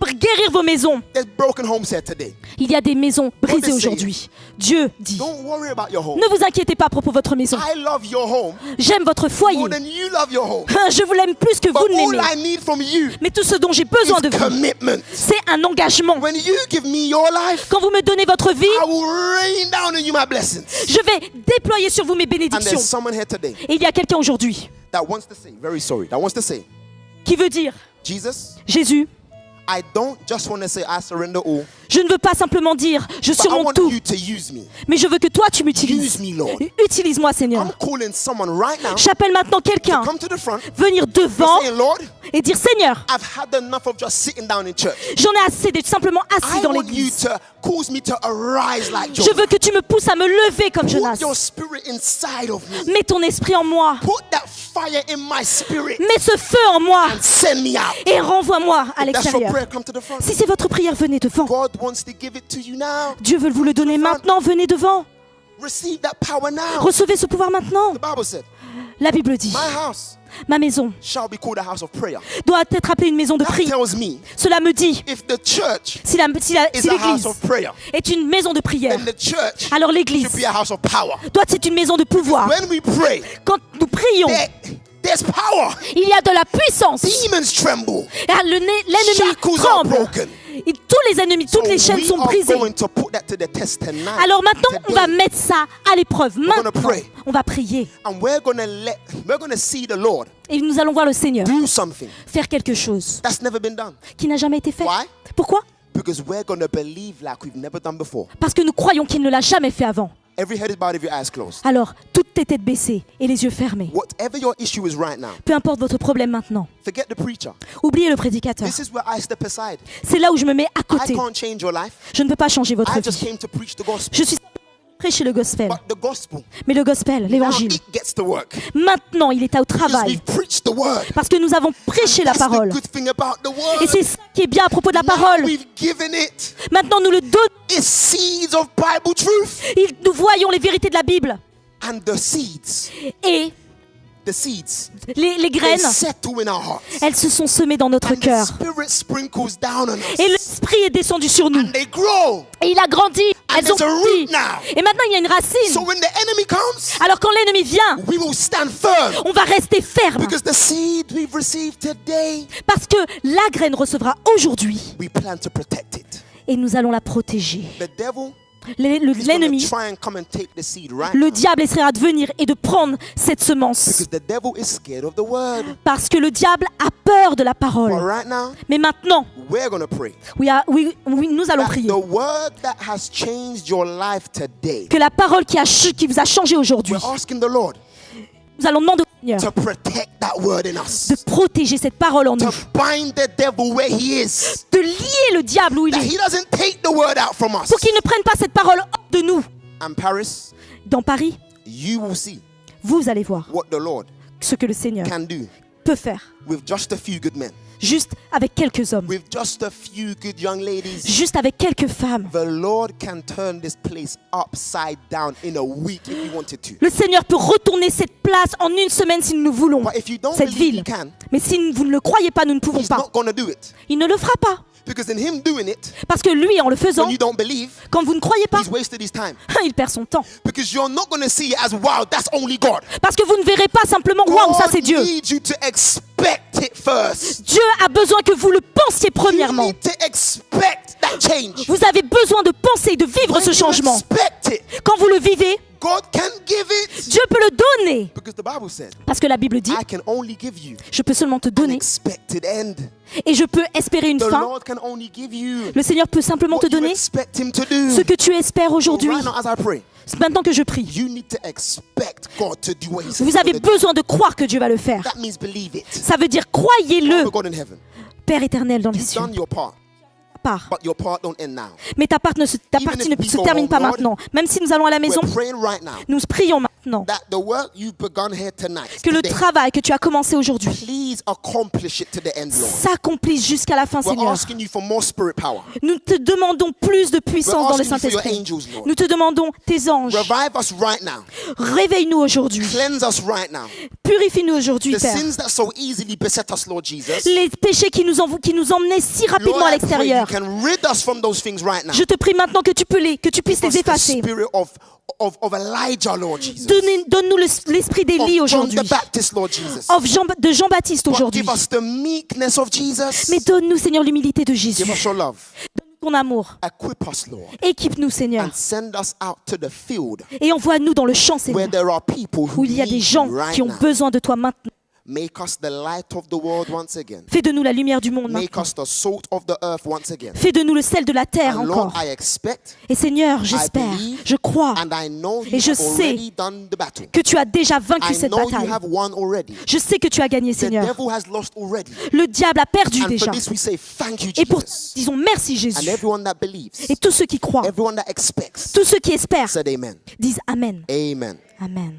guérir vos maisons. There's broken homes here today. Il y a des maisons brisées saying? aujourd'hui. Dieu dit, Don't worry about your home. ne vous inquiétez pas à propos de votre maison. I love your home J'aime votre foyer. more than you love your home. Je vous l'aime plus que But vous ne all l'aimez. I need from you Mais tout ce dont j'ai besoin is de vous, commitment. c'est un engagement. When you give me your life, Quand vous me donnez votre vie, I will rain down on you my blessings. je vais déployer sur vous mes And bénédictions. there's someone here today Et il y a quelqu'un aujourd'hui that wants to say, very sorry, that wants to say, qui veut dire, Jesus, Jésus, I don't just want to say I surrender all, je ne veux pas simplement dire, je but I surmonte want tout, you to use me. mais je veux que toi tu Use m'utilises. me, Lord. Utilise-moi, Seigneur. I'm calling someone right now J'appelle maintenant quelqu'un come to the front, venir devant saying, Lord, et dire, Seigneur, I've had enough of just sitting down in church. j'en ai assez d'être simplement assis I dans want you l'église. to cause me to arise like Je Jonah. veux que tu me pousses à me lever comme Put Jonas. your spirit inside of me. Mets ton esprit en moi. Put that fire in my spirit Mets ce feu en moi and send me out. et renvoie-moi à That's your l'extérieur. prayer. Come to the front. Si c'est votre prière, venez devant. God wants to give it to you now. Dieu veut vous le donner maintenant, venez devant. Receive that power now. Recevez ce pouvoir maintenant. The Bible said, La Bible dit, my house ma maison shall be called a house of prayer. doit être appelée une maison de That prière. tells me Cela me dit, if the church si is a house l'église of prayer, est une maison de prière, then the church alors should l'église be a house of power. doit être une maison de pouvoir. When we pray, Quand nous prions, there's power. il y a de la puissance. Demons tremble. Ah, l'ennemi Shackles are tremble. broken. Et tous les ennemis, toutes les chaînes we sont are brisées. going to put that to the test tonight. Alors maintenant, on va Today. mettre ça à l'épreuve. gonna Maintenant, pray. on va prier. And we're going to see the Lord Et nous allons voir le Seigneur do something faire quelque chose that's never been done. qui n'a jamais été fait. Why? Pourquoi? Because we're going to believe like we've never done before. Parce que nous croyons qu'il ne l'a jamais fait avant. Every head is bowed, every eye is closed. Alors, toutes tes têtes baissées et les yeux fermés. Whatever your issue is right now, Peu importe votre problème maintenant. forget the preacher. Oubliez le prédicateur. This is where I step aside. C'est là où je me mets à I côté. can't change your life. Je ne peux pas changer votre I just vie. came to preach the gospel. Je suis prêcher le gospel. But the gospel, Mais le gospel, now l'évangile, it gets to work. maintenant, il est au Because travail. we've preached the word. Parce que nous avons prêché la That's the parole. good thing about the Et word. c'est ça qui est bien à propos de la Now parole. we've given it. Maintenant, nous le donnons. It's seeds of Bible truth. Nous voyons les vérités de la Bible. And the seeds, Et les they graines, settle in our hearts. elles se sont semées dans notre And the cœur. Spirit sprinkles down on us. Et l'Esprit est descendu sur nous. And they grow. Et il a grandi. Elles ont there's a root grandi. now. Et maintenant, il y a une So racine. when the enemy comes, Alors quand l'ennemi vient, we will stand firm. on va rester ferme. Because the seed we've received today, Parce que la graine recevra aujourd'hui. we plan to protect it. Et nous allons la protéger. The devil, he's going to L'ennemi, try and come and take the seed right le now. diable essaiera de venir et de prendre cette semence. Because the devil is scared of the word. Parce que le diable a peur de la But parole. right now, Mais maintenant, we're going to pray. oui, nous allons That prier. the word that has changed your life today, Que la parole qui vous a changé aujourd'hui, we're asking the Lord nous allons demander au Seigneur to protect that word in us. de protéger cette parole en To nous. bind the devil where he is. De lier le diable où il That est. he doesn't take the word out from us. Pour qu'il ne prenne pas cette parole hors de nous. And Paris, Dans Paris, you will see vous allez voir what the Lord ce que le Seigneur can do peut faire. with just a few good men, Juste avec quelques hommes. with just a few good young ladies. Juste avec quelques femmes. The Lord can turn this place upside down in a week if he wanted to. Le Seigneur peut retourner cette place en une semaine si nous le voulons. But if you don't Cette believe ville. he can, Mais si vous ne le croyez pas, nous ne pouvons he's pas. not going to do it. Il ne le fera pas. Because in him doing it, Parce que lui, en le faisant, when you don't believe, quand vous ne croyez pas, he's wasted his time. il perd son temps. Because you're not going to see it as, wow, that's only God. Parce que vous ne verrez pas simplement, waouh, ça c'est God Dieu. needs you to expect it first. Dieu a besoin que vous le pensiez You premièrement. need to expect that change. Vous avez besoin de penser et de vivre When ce you changement. expect it, Quand vous le vivez, God can give it. Dieu peut le donner. Because the Bible said, Parce que la Bible dit, I can only give you je peux seulement te an donner expected end. et je peux espérer une The fin. Lord can only give you Le Seigneur peut simplement te what you donner expect him to do. ce que tu espères aujourd'hui. Right now, as I pray, Maintenant que je prie, you need to expect God to do what he says vous he's avez gonna do. besoin de croire que Dieu va le faire. That means believe it. Ça veut dire croyez-le, Father God in heaven, Père éternel dans les you've cieux. done your part. part. But your part don't end now. Mais ta partie Even ne if we se go termine home, pas Lord, maintenant. Même si nous allons à la maison, We're praying right now nous prions maintenant that the work you've begun here tonight, que le today, travail que tu as commencé aujourd'hui please accomplish it to the end, Lord. s'accomplisse jusqu'à la fin, We're Seigneur. asking you for more spirit power. Nous te demandons plus de puissance dans le asking you for your Saint-Esprit. angels, Lord. Nous te demandons tes anges. Revive us right now. Réveille-nous aujourd'hui. Cleanse us right now. Purifie-nous aujourd'hui, The Père. sins that so easily beset us, Lord Jesus. Les péchés qui nous emmenaient si rapidement Lord, à I pray you l'extérieur. can rid us from those things right now. Je te prie maintenant que tu puisses Give us les the effacer. spirit of Elijah, Lord Jesus. Donne-nous l'esprit d'Élie Of John aujourd'hui. the Baptist, Lord Jesus. De Jean-Baptiste But aujourd'hui. give us the meekness of Jesus. Mais donne-nous, Seigneur, l'humilité de Jésus. Give us your love. Ton amour. Equip us, Lord. Équipe-nous, Seigneur. And send us out to the field Et envoie-nous dans le champ, where Seigneur, there are people who où il y a need des gens you right qui ont now. besoin de toi maintenant. Make us the light of the world once again. Fais de nous la lumière du monde Make maintenant. us the salt of the earth once again. Fais de nous le sel de la terre And Lord, encore. I expect, Et Seigneur, j'espère, believe, je crois and I know you Et je have sais already done the battle. que tu as déjà vaincu I cette know you bataille. have won already. Je sais que tu as gagné, The Seigneur. devil has lost already. Le diable a perdu And déjà. for this we say thank you, Et pour Jesus. disons merci, And Jésus. everyone that believes, Et tous ceux qui croient, everyone that expects, tous ceux qui espèrent, said amen. disent Amen. Amen. Amen.